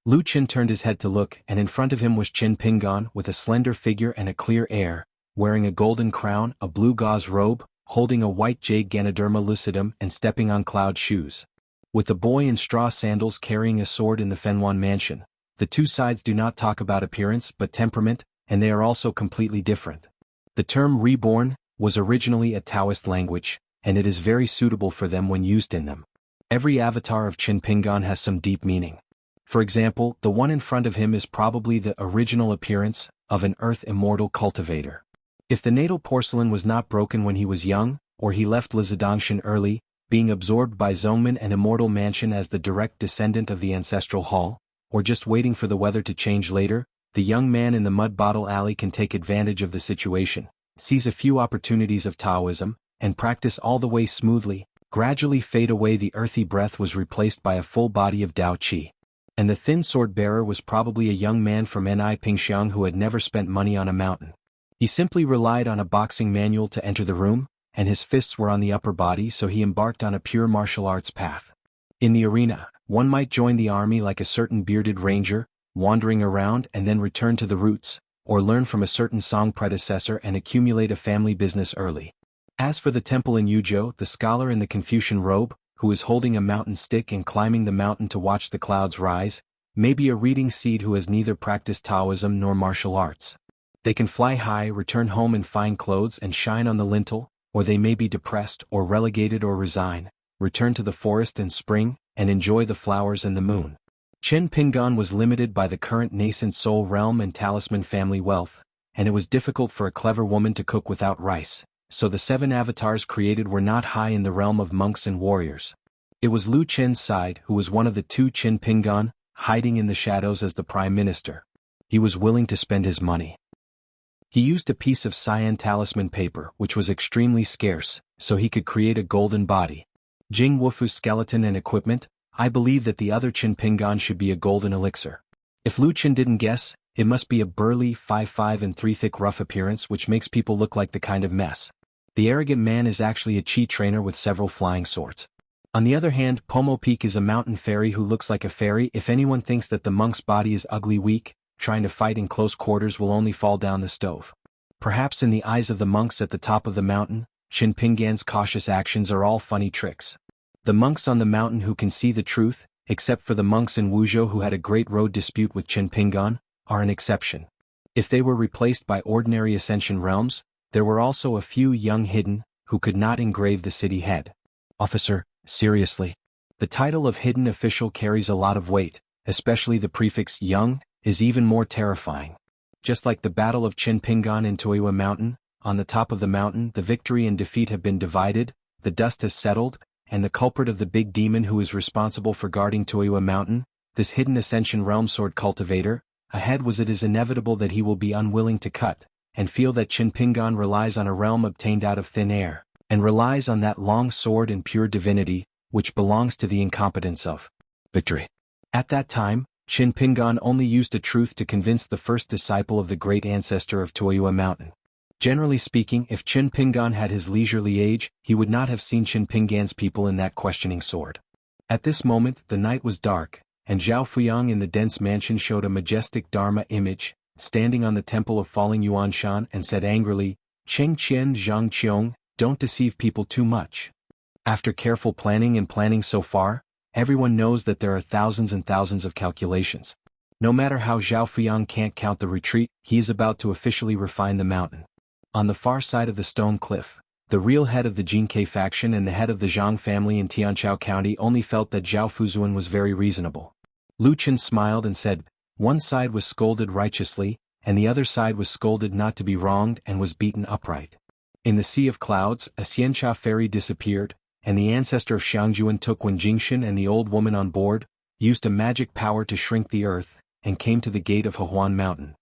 Speaker 1: Lu Chen turned his head to look, and in front of him was Chen Pingan with a slender figure and a clear air, wearing a golden crown, a blue gauze robe, holding a white jade Ganoderma lucidum and stepping on cloud shoes. With the boy in straw sandals carrying a sword in the Fenwan mansion, the two sides do not talk about appearance but temperament, and they are also completely different. The term reborn was originally a Taoist language, and it is very suitable for them when used in them. Every avatar of Chen Pingan has some deep meaning. For example, the one in front of him is probably the original appearance of an earth immortal cultivator. If the natal porcelain was not broken when he was young, or he left Lizidongshan early, being absorbed by Zongmen and Immortal Mansion as the direct descendant of the ancestral hall, or just waiting for the weather to change later, the young man in the mud bottle alley can take advantage of the situation, seize a few opportunities of Taoism, and practice all the way smoothly, gradually fade away. The earthy breath was replaced by a full body of Dao Qi. And the thin sword bearer was probably a young man from Ni Pingxiang who had never spent money on a mountain. He simply relied on a boxing manual to enter the room, and his fists were on the upper body, so he embarked on a pure martial arts path. In the arena, one might join the army like a certain bearded ranger, wandering around and then return to the roots, or learn from a certain Song predecessor and accumulate a family business early. As for the temple in Yuzhou, the scholar in the Confucian robe, who is holding a mountain stick and climbing the mountain to watch the clouds rise, may be a reading seed who has neither practiced Taoism nor martial arts. They can fly high, return home in fine clothes and shine on the lintel, or they may be depressed or relegated or resign, return to the forest in spring, and enjoy the flowers and the moon. Chen Pingan was limited by the current nascent soul realm and talisman family wealth, and it was difficult for a clever woman to cook without rice. So the 7 avatars created were not high in the realm of monks and warriors. It was Lu Chen's side who was one of the 2 Chen Pingan, hiding in the shadows as the prime minister. He was willing to spend his money. He used a piece of cyan talisman paper which was extremely scarce, so he could create a golden body. Jing Wufu's skeleton and equipment, I believe that the other Chen Pingan should be a golden elixir. If Lu Chen didn't guess, it must be a burly 5'5" and 3 thick rough appearance which makes people look like the kind of mess. The arrogant man is actually a chi trainer with several flying swords. On the other hand, Pomo Peak is a mountain fairy who looks like a fairy. If anyone thinks that the monk's body is ugly weak, trying to fight in close quarters will only fall down the stove. Perhaps in the eyes of the monks at the top of the mountain, Chen Pingan's cautious actions are all funny tricks. The monks on the mountain who can see the truth, except for the monks in Wuzhou who had a great road dispute with Chen Pingan, are an exception. If they were replaced by ordinary Ascension realms, there were also a few young hidden, who could not engrave the city head. Officer, seriously. The title of hidden official carries a lot of weight, especially the prefix young, is even more terrifying. Just like the Battle of Chen Pingan in Toiwa Mountain, on the top of the mountain the victory and defeat have been divided, the dust has settled, and the culprit of the big demon who is responsible for guarding Toiwa Mountain, this hidden Ascension realm sword cultivator, ahead was it is inevitable that he will be unwilling to cut, and feel that Chen Pingan relies on a realm obtained out of thin air, and relies on that long sword and pure divinity, which belongs to the incompetence of victory. At that time, Qin Pingan only used a truth to convince the first disciple of the great ancestor of Toyua Mountain. Generally speaking, if Qin Pingan had his leisurely age, he would not have seen Qin Pingan's people in that questioning sword. At this moment, the night was dark, and Zhao Fuyang in the dense mansion showed a majestic Dharma image, standing on the temple of falling Yuanshan, and said angrily, "Cheng Qian Zhang Qiong, don't deceive people too much." After careful planning so far, everyone knows that there are thousands and thousands of calculations. No matter how Zhao Fuyang can't count the retreat, he is about to officially refine the mountain. On the far side of the stone cliff, the real head of the Jinke faction and the head of the Zhang family in Tianqiao County only felt that Zhao Fuzuan was very reasonable. Lu Chen smiled and said, "One side was scolded righteously, and the other side was scolded not to be wronged and was beaten upright." In the sea of clouds, a xianxia fairy disappeared, and the ancestor of Xianhuan took Wen Jingshan and the old woman on board, used a magic power to shrink the earth, and came to the gate of Xuanhuan Mountain.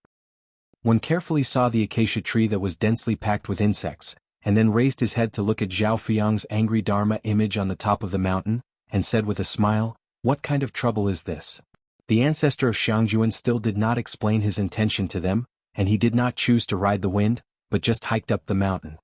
Speaker 1: Wen carefully saw the acacia tree that was densely packed with insects, and then raised his head to look at Zhao Fuyang's angry Dharma image on the top of the mountain, and said with a smile, "What kind of trouble is this?" The ancestor of Xianhuan still did not explain his intention to them, and he did not choose to ride the wind, but just hiked up the mountain.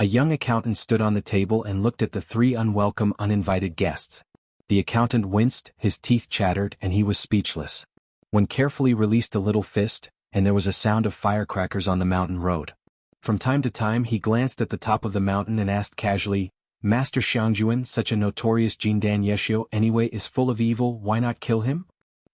Speaker 1: A young accountant stood on the table and looked at the three unwelcome uninvited guests. The accountant winced, his teeth chattered, and he was speechless. Wen carefully released a little fist, and there was a sound of firecrackers on the mountain road. From time to time he glanced at the top of the mountain and asked casually, "Master Xianhuan, such a notorious Jindan Yeshio anyway is full of evil, why not kill him?"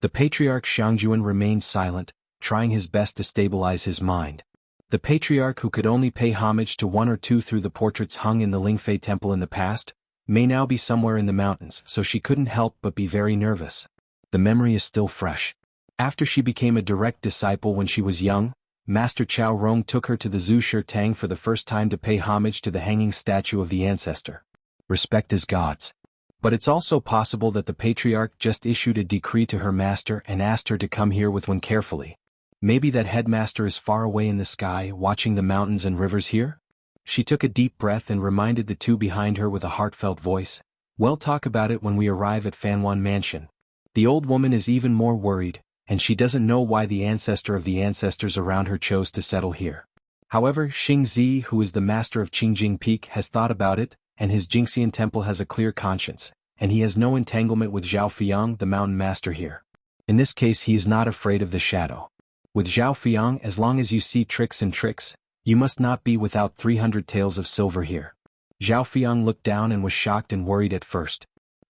Speaker 1: The patriarch Xianhuan remained silent, trying his best to stabilize his mind. The patriarch who could only pay homage to one or two through the portraits hung in the Lingfei temple in the past, may now be somewhere in the mountains, so she couldn't help but be very nervous. The memory is still fresh. After she became a direct disciple when she was young, Master Chao Rong took her to the Zhu Shirtang for the first time to pay homage to the hanging statue of the ancestor. Respect is God's. But it's also possible that the patriarch just issued a decree to her master and asked her to come here with one carefully. Maybe that headmaster is far away in the sky watching the mountains and rivers here? She took a deep breath and reminded the two behind her with a heartfelt voice, "We'll talk about it when we arrive at Fanwan Mansion." The old woman is even more worried, and she doesn't know why the ancestor of the ancestors around her chose to settle here. However, Xing Zi, who is the master of Qingjing Peak, has thought about it, and his Jingxian temple has a clear conscience, and he has no entanglement with Zhao Fuyang, the mountain master here. In this case he is not afraid of the shadow. With Zhao Fuyang, as long as you see tricks and tricks, you must not be without 300 taels of silver here. Zhao Fuyang looked down and was shocked and worried at first.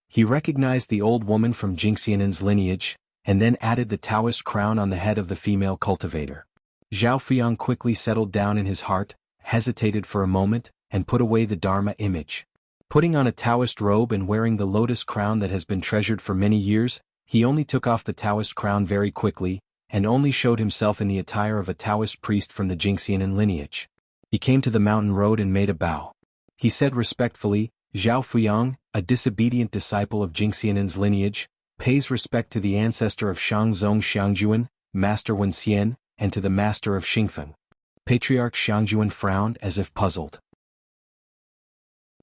Speaker 1: He recognized the old woman from Jingxian's lineage, and then added the Taoist crown on the head of the female cultivator. Zhao Fuyang quickly settled down in his heart, hesitated for a moment, and put away the Dharma image. Putting on a Taoist robe and wearing the lotus crown that has been treasured for many years, he only took off the Taoist crown very quickly, and only showed himself in the attire of a Taoist priest from the Jingxian lineage. He came to the mountain road and made a bow. He said respectfully, "Zhao Fuyang, a disobedient disciple of Jingxian's lineage, pays respect to the ancestor of Shangzong Xiangjuan, Master Wen Xian, and to the master of Xingfen." Patriarch Xiangjuan frowned as if puzzled.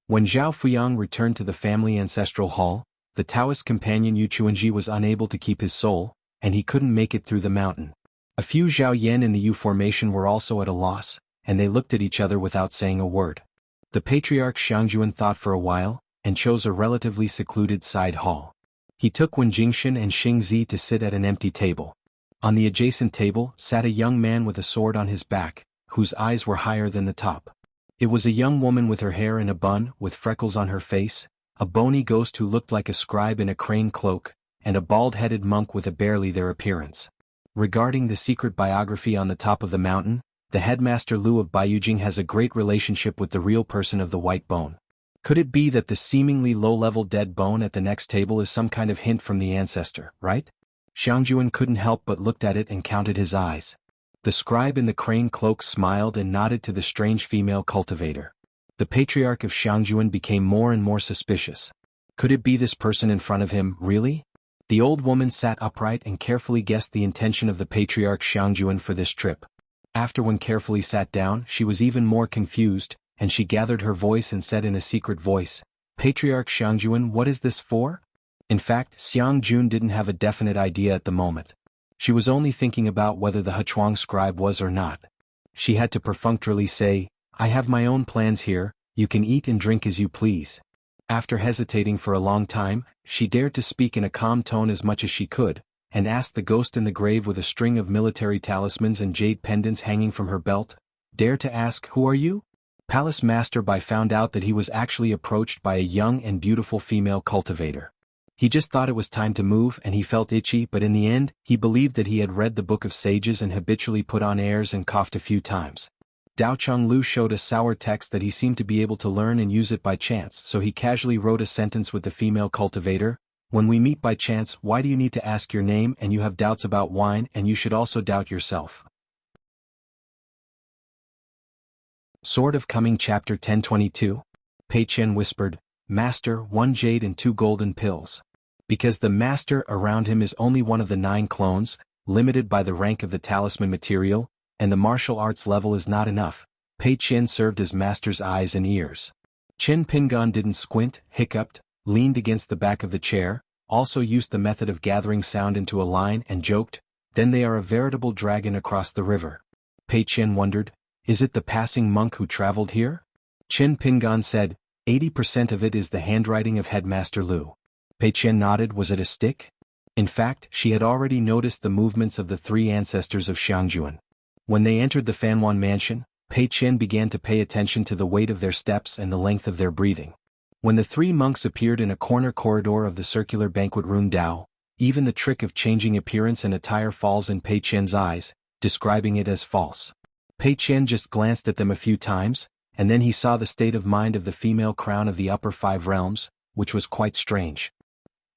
Speaker 1: When Zhao Fuyang returned to the family ancestral hall, the Taoist companion Yu Chuanji was unable to keep his soul, and he couldn't make it through the mountain. A few Zhao Yan in the U formation were also at a loss, and they looked at each other without saying a word. The patriarch Xiangjuan thought for a while, and chose a relatively secluded side hall. He took Wen Jingshan and Xing Zi to sit at an empty table. On the adjacent table sat a young man with a sword on his back, whose eyes were higher than the top. It was a young woman with her hair in a bun, with freckles on her face, a bony ghost who looked like a scribe in a crane cloak, and a bald-headed monk with a barely their appearance. Regarding the secret biography on the top of the mountain, the headmaster Lu of Baiyujing has a great relationship with the real person of the white bone. Could it be that the seemingly low-level dead bone at the next table is some kind of hint from the ancestor, right? Xiangjuan couldn't help but looked at it and counted his eyes. The scribe in the crane cloak smiled and nodded to the strange female cultivator. The patriarch of Xiangjuan became more and more suspicious. Could it be this person in front of him, really? The old woman sat upright and carefully guessed the intention of the patriarch Xiangjuan for this trip. After one carefully sat down, she was even more confused, and she gathered her voice and said in a secret voice, "Patriarch Xiangjuan, what is this for?" In fact, Xiangjun didn't have a definite idea at the moment. She was only thinking about whether the Hechuang scribe was or not. She had to perfunctorily say, "I have my own plans here, you can eat and drink as you please." After hesitating for a long time, she dared to speak in a calm tone as much as she could, and asked the ghost in the grave with a string of military talismans and jade pendants hanging from her belt, "Dare to ask, who are you?" Palace Master Bai found out that he was actually approached by a young and beautiful female cultivator. He just thought it was time to move and he felt itchy, but in the end, he believed that he had read the Book of Sages and habitually put on airs and coughed a few times. Dao Chonglu showed a sour text that he seemed to be able to learn and use it by chance, so he casually wrote a sentence with the female cultivator, "When we meet by chance, why do you need to ask your name and you have doubts about wine and you should also doubt yourself?" Sword of Coming Chapter 1022. Pei Qian whispered, "Master, 1 jade and 2 golden pills." Because the master around him is only one of the 9 clones, limited by the rank of the talisman material, and the martial arts level is not enough, Pei Qian served as master's eyes and ears. Chen Pingan didn't squint, hiccuped, leaned against the back of the chair, also used the method of gathering sound into a line and joked, "Then they are a veritable dragon across the river." Pei Qian wondered, "Is it the passing monk who traveled here?" Chen Pingan said, 80% of it is the handwriting of Headmaster Lu." Pei Qian nodded. Was it a stick? In fact, she had already noticed the movements of the 3 ancestors of Xianjuan. When they entered the Fanhuan mansion, Pei Qian began to pay attention to the weight of their steps and the length of their breathing. When the 3 monks appeared in a corner corridor of the circular banquet room Dao, even the trick of changing appearance and attire falls in Pei Qian's eyes, describing it as false. Pei Qian just glanced at them a few times, and then he saw the state of mind of the female crown of the upper 5 realms, which was quite strange.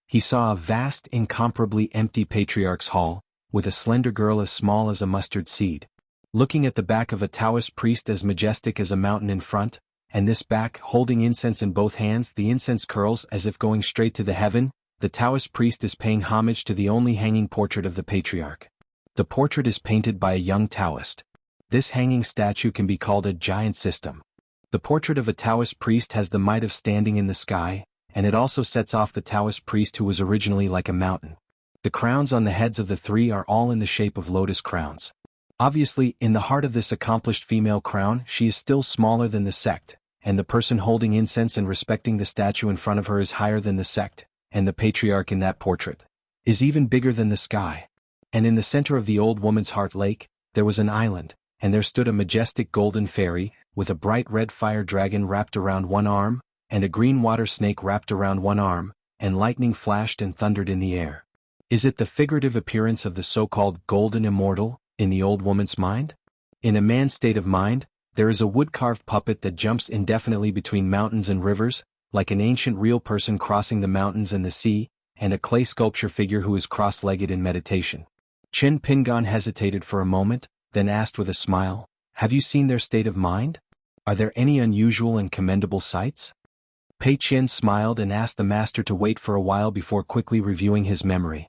Speaker 1: He saw a vast, incomparably empty patriarch's hall, with a slender girl as small as a mustard seed. Looking at the back of a Taoist priest as majestic as a mountain in front, and this back holding incense in both hands, the incense curls as if going straight to the heaven, the Taoist priest is paying homage to the only hanging portrait of the patriarch. The portrait is painted by a young Taoist. This hanging statue can be called a giant system. The portrait of a Taoist priest has the might of standing in the sky, and it also sets off the Taoist priest who was originally like a mountain. The crowns on the heads of the 3 are all in the shape of lotus crowns. Obviously, in the heart of this accomplished female crown, she is still smaller than the sect, and the person holding incense and respecting the statue in front of her is higher than the sect, and the patriarch in that portrait is even bigger than the sky. And in the center of the old woman's heart lake, there was an island, and there stood a majestic golden fairy, with a bright red fire dragon wrapped around one arm, and a green water snake wrapped around one arm, and lightning flashed and thundered in the air. Is it the figurative appearance of the so-called golden immortal, in the old woman's mind? In a man's state of mind, there is a wood-carved puppet that jumps indefinitely between mountains and rivers, like an ancient real person crossing the mountains and the sea, and a clay sculpture figure who is cross-legged in meditation. Chen Pingan hesitated for a moment, then asked with a smile, "Have you seen their state of mind? Are there any unusual and commendable sights?" Pei Qian smiled and asked the master to wait for a while before quickly reviewing his memory.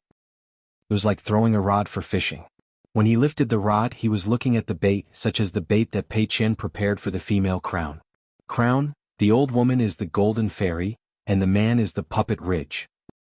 Speaker 1: It was like throwing a rod for fishing. When he lifted the rod, he was looking at the bait, such as the bait that Pei Qian prepared for the female crown. The old woman is the golden fairy, and the man is the puppet ridge.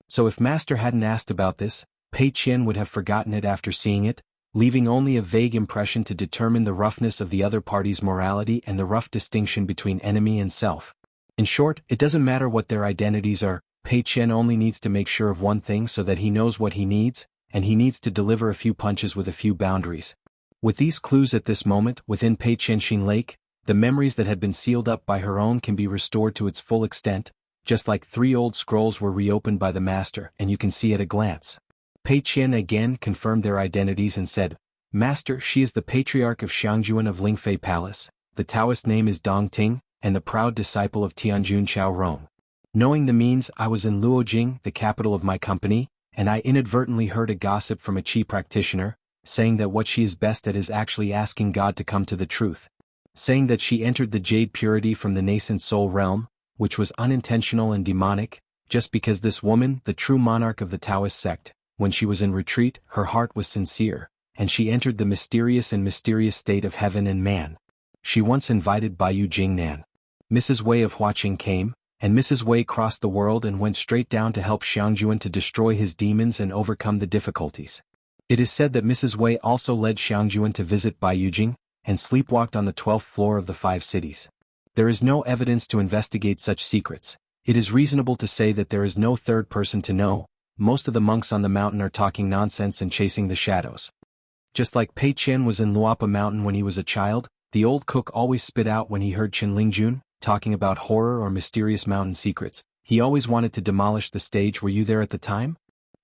Speaker 1: So if master hadn't asked about this, Pei Qian would have forgotten it after seeing it, leaving only a vague impression to determine the roughness of the other party's morality and the rough distinction between enemy and self. In short, it doesn't matter what their identities are, Pei Qian only needs to make sure of one thing so that he knows what he needs, and he needs to deliver a few punches with a few boundaries. With these clues at this moment, within Pei Qianxin Lake, the memories that had been sealed up by her own can be restored to its full extent, just like 3 old scrolls were reopened by the master, and you can see at a glance. Pei Qian again confirmed their identities and said, "Master, she is the patriarch of Xiangjuan of Lingfei Palace, the Taoist name is Dong Ting, and the proud disciple of Tianjun Chao Rong. Knowing the means, I was in Luojing, the capital of my company, and I inadvertently heard a gossip from a Qi practitioner, saying that what she is best at is actually asking God to come to the truth. Saying that she entered the jade purity from the nascent soul realm, which was unintentional and demonic, just because this woman, the true monarch of the Taoist sect, when she was in retreat, her heart was sincere, and she entered the mysterious state of heaven and man. She once invited Baiyu Jingnan. Mrs. Wei of Huaqing came, and Mrs. Wei crossed the world and went straight down to help Xianxia to destroy his demons and overcome the difficulties. It is said that Mrs. Wei also led Xianxia to visit Baiyujing, and sleepwalked on the 12th floor of the 5 cities. There is no evidence to investigate such secrets. It is reasonable to say that there is no third person to know. Most of the monks on the mountain are talking nonsense and chasing the shadows. Just like Pei Qian was in Luopa Mountain when he was a child, the old cook always spit out when he heard Qin Lingjun talking about horror or mysterious mountain secrets. He always wanted to demolish the stage. Were you there at the time?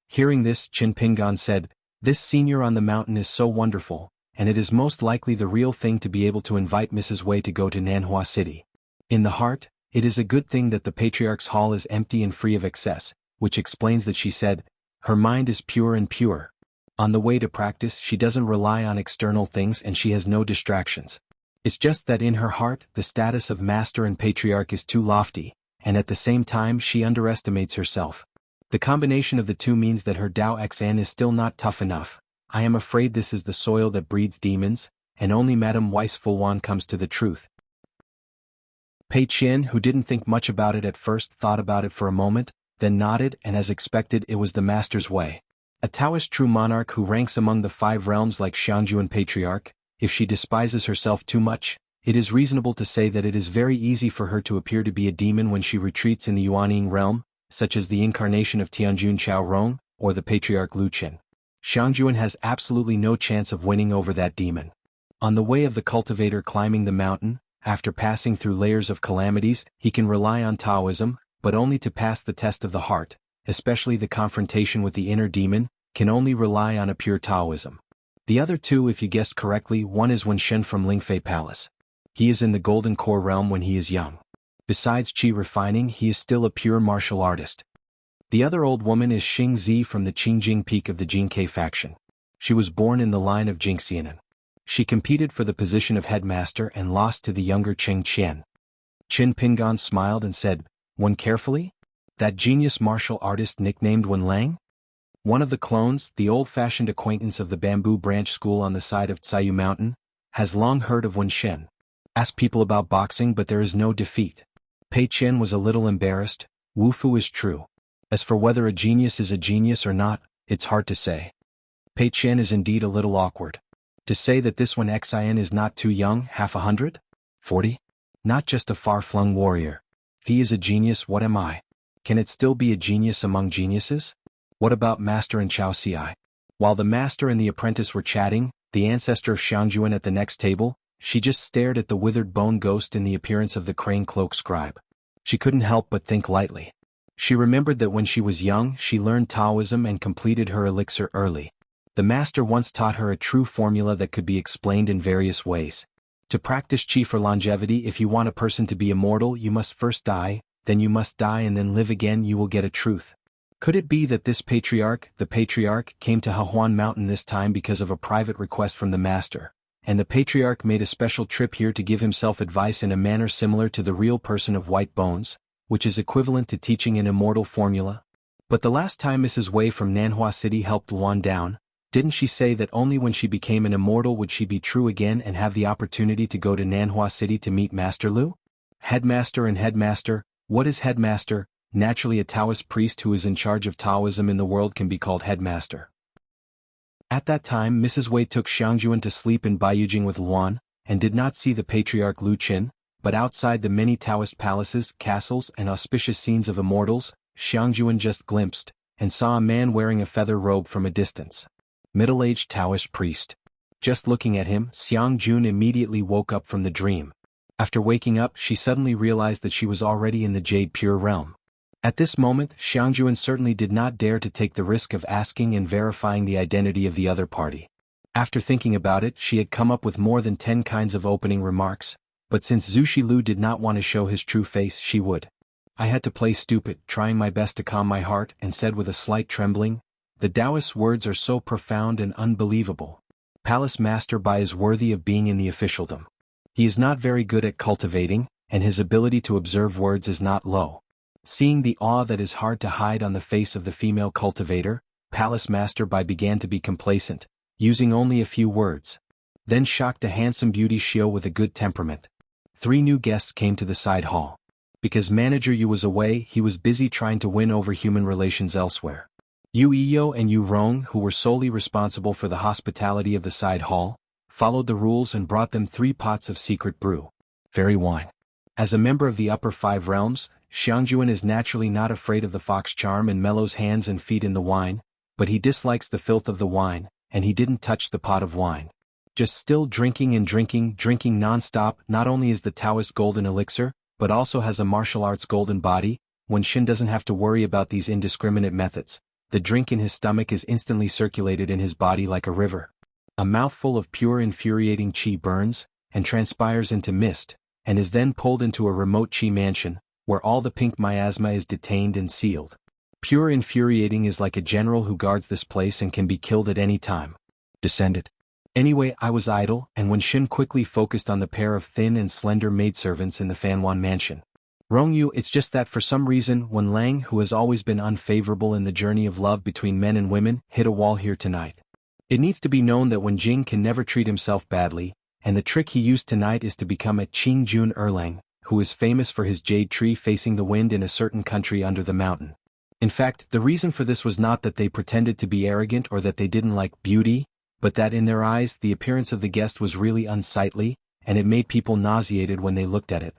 Speaker 1: Hearing this, Qin Pingan said, "This senior on the mountain is so wonderful, and it is most likely the real thing to be able to invite Mrs. Wei to go to Nanhua City. In the heart, it is a good thing that the patriarch's hall is empty and free of excess," which explains that she said, "Her mind is pure and pure. On the way to practice, she doesn't rely on external things and she has no distractions. It's just that in her heart, the status of master and patriarch is too lofty, and at the same time she underestimates herself. The combination of the two means that her Dao Xan is still not tough enough. I am afraid this is the soil that breeds demons, and only Madame Weiss Fulwan comes to the truth." Pei Qian, who didn't think much about it at first, thought about it for a moment, then nodded, and as expected it was the master's way. A Taoist true monarch who ranks among the 5 realms like Xianxia Patriarch, if she despises herself too much, it is reasonable to say that it is very easy for her to appear to be a demon when she retreats in the Yuanying realm, such as the incarnation of Tianjun Chaorong, or the Patriarch Lu Qin. Xianxia has absolutely no chance of winning over that demon. On the way of the cultivator climbing the mountain, after passing through layers of calamities, he can rely on Taoism, but only to pass the test of the heart, especially the confrontation with the inner demon, can only rely on a pure Taoism. The other two, if you guessed correctly, one is Wen Shen from Lingfei Palace. He is in the Golden Core realm when he is young. Besides qi refining, he is still a pure martial artist. The other old woman is Xing Zi from the Qingjing Peak of the Jingke faction. She was born in the line of Jingxianan. She competed for the position of headmaster and lost to the younger Cheng Qian. Qin Pingan smiled and said, "One carefully? That genius martial artist nicknamed Wen Lang? One of the clones, the old-fashioned acquaintance of the bamboo branch school on the side of Tsayu Mountain, has long heard of Wen Shen. Ask people about boxing, but there is no defeat." Pei Qian was a little embarrassed. Wu Fu is true. As for whether a genius is a genius or not, it's hard to say. Pei Qian is indeed a little awkward. To say that this Wen Xian is not too young, half 140? Not just a far-flung warrior. If he is a genius, what am I? Can it still be a genius among geniuses? What about Master and Chao Xi? While the master and the apprentice were chatting, the ancestor of Xianxia at the next table, she just stared at the withered bone ghost in the appearance of the crane cloak scribe. She couldn't help but think lightly. She remembered that when she was young, she learned Taoism and completed her elixir early. The master once taught her a true formula that could be explained in various ways. To practice qi for longevity, if you want a person to be immortal, you must first die, then you must die and then live again. You will get a truth. Could it be that this patriarch, the patriarch, came to Xuanhuan Mountain this time because of a private request from the master, and the patriarch made a special trip here to give himself advice in a manner similar to the real person of white bones, which is equivalent to teaching an immortal formula? But the last time Mrs. Wei from Nanhua City helped Luan down, didn't she say that only when she became an immortal would she be true again and have the opportunity to go to Nanhua City to meet Master Lu? Headmaster and headmaster, what is headmaster? Naturally, a Taoist priest who is in charge of Taoism in the world can be called headmaster. At that time, Mrs. Wei took Xianxia to sleep in Baiyujing with Luan, and did not see the patriarch Lu Qin, but outside the many Taoist palaces, castles, and auspicious scenes of immortals, Xianxia just glimpsed, and saw a man wearing a feather robe from a distance. Middle-aged Taoist priest. Just looking at him, Xiangjun immediately woke up from the dream. After waking up, she suddenly realized that she was already in the Jade Pure realm. At this moment, Xiangjun certainly did not dare to take the risk of asking and verifying the identity of the other party. After thinking about it, she had come up with more than 10 kinds of opening remarks, but since Zushi Lu did not want to show his true face, she would. I had to play stupid, trying my best to calm my heart, and said with a slight trembling, "The Taoist's words are so profound and unbelievable. Palace Master Bai is worthy of being in the officialdom. He is not very good at cultivating, and his ability to observe words is not low." Seeing the awe that is hard to hide on the face of the female cultivator, Palace Master Bai began to be complacent, using only a few words. Then shocked a handsome beauty Shio with a good temperament. 3 new guests came to the side hall. Because Manager Yu was away, he was busy trying to win over human relations elsewhere. Yu Iyo and Yu Rong, who were solely responsible for the hospitality of the side hall, followed the rules and brought them 3 pots of secret brew. Very wine. As a member of the upper 5 realms, Xianhuan is naturally not afraid of the fox charm and mellows hands and feet in the wine, but he dislikes the filth of the wine, and he didn't touch the pot of wine. Just still drinking and drinking non-stop. Not only is the Taoist golden elixir, but also has a martial arts golden body. When Shin doesn't have to worry about these indiscriminate methods, the drink in his stomach is instantly circulated in his body like a river. A mouthful of pure infuriating qi burns, and transpires into mist, and is then pulled into a remote qi mansion, where all the pink miasma is detained and sealed. Pure infuriating is like a general who guards this place and can be killed at any time. Descended. Anyway, I was idle, and when Shin quickly focused on the pair of thin and slender maidservants in the Fanwan mansion. Rongyu, it's just that for some reason, when Lang, who has always been unfavorable in the journey of love between men and women, hit a wall here tonight. It needs to be known that when Jing can never treat himself badly, and the trick he used tonight is to become a Qingjun Erlang, who is famous for his jade tree facing the wind in a certain country under the mountain. In fact, the reason for this was not that they pretended to be arrogant or that they didn't like beauty, but that in their eyes the appearance of the guest was really unsightly, and it made people nauseated when they looked at it.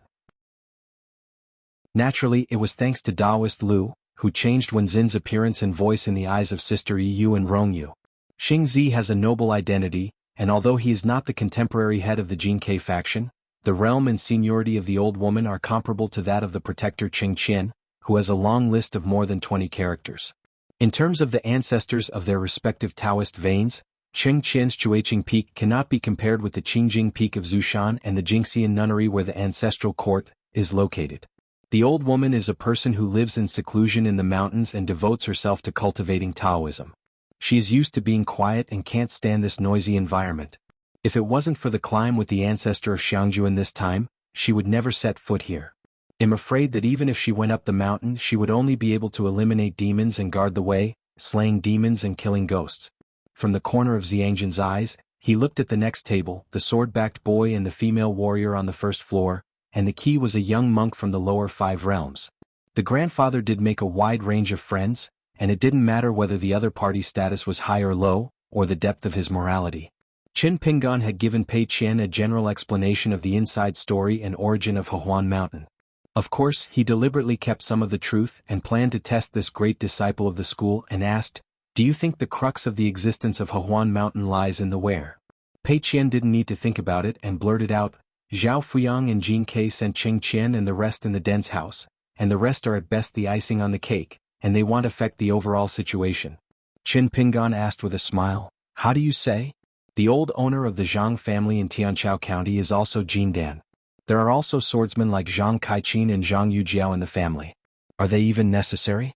Speaker 1: Naturally, it was thanks to Taoist Lu, who changed Wenzin's appearance and voice in the eyes of Sister Yu and Rongyu. Xingzi has a noble identity, and although he is not the contemporary head of the Jinkai faction, the realm and seniority of the old woman are comparable to that of the protector Qingqian, who has a long list of more than 20 characters. In terms of the ancestors of their respective Taoist veins, Qingqian's Chuiqing Peak cannot be compared with the Qingjing Peak of Zushan and the Jingxian nunnery where the ancestral court is located. The old woman is a person who lives in seclusion in the mountains and devotes herself to cultivating Taoism. She is used to being quiet and can't stand this noisy environment. If it wasn't for the climb with the ancestor of Xiangjuan this time, she would never set foot here. I'm afraid that even if she went up the mountain, she would only be able to eliminate demons and guard the way, slaying demons and killing ghosts. From the corner of Xiangjuan's eyes, he looked at the next table, the sword-backed boy and the female warrior on the first floor, and the key was a young monk from the lower 5 realms. The grandfather did make a wide range of friends, and it didn't matter whether the other party's status was high or low, or the depth of his morality. Qin Pingan had given Pei Qian a general explanation of the inside story and origin of Xuanhuan Mountain. Of course, he deliberately kept some of the truth and planned to test this great disciple of the school and asked, "Do you think the crux of the existence of Xuanhuan Mountain lies in the where?" Pei Qian didn't need to think about it and blurted out, "Zhao Fuyang and Jin Kei sent Cheng Qian and the rest in the dense house, and the rest are at best the icing on the cake, and they won't affect the overall situation." Qin Pingan asked with a smile, "How do you say?" The old owner of the Zhang family in Tianqiao County is also Jin Dan. There are also swordsmen like Zhang Kaiqin and Zhang Yujiao in the family. Are they even necessary?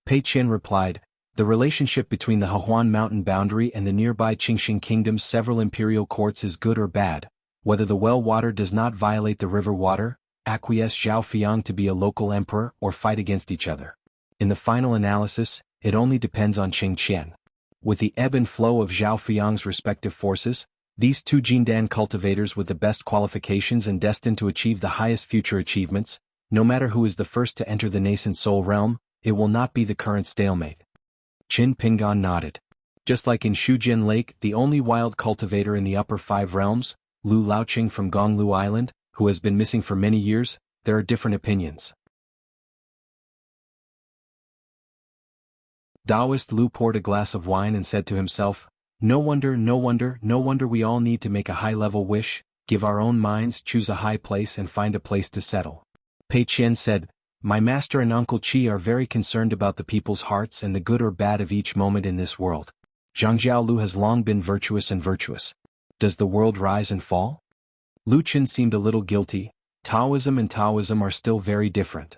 Speaker 1: Pei Qian replied, "The relationship between the Xuanhuan Mountain boundary and the nearby Qingxing Kingdom's several imperial courts is good or bad. Whether the well water does not violate the river water, acquiesce Zhao Fiyang to be a local emperor or fight against each other. In the final analysis, it only depends on Qing Qian. With the ebb and flow of Zhao Fiyang's respective forces, these 2 Jindan cultivators with the best qualifications and destined to achieve the highest future achievements, no matter who is the first to enter the nascent soul realm, it will not be the current stalemate." Qin Pingan nodded. Just like in Shujian Lake, the only wild cultivator in the upper 5 realms, Lu Laoqing from Gonglu Island, who has been missing for many years, there are different opinions. Taoist Lu poured a glass of wine and said to himself, no wonder we all need to make a high-level wish, give our own minds, choose a high place and find a place to settle. Pei Qian said, "My master and Uncle Qi are very concerned about the people's hearts and the good or bad of each moment in this world. Zhangjiao Lu has long been virtuous and virtuous. Does the world rise and fall?" Lu Qin seemed a little guilty. Taoism and Taoism are still very different.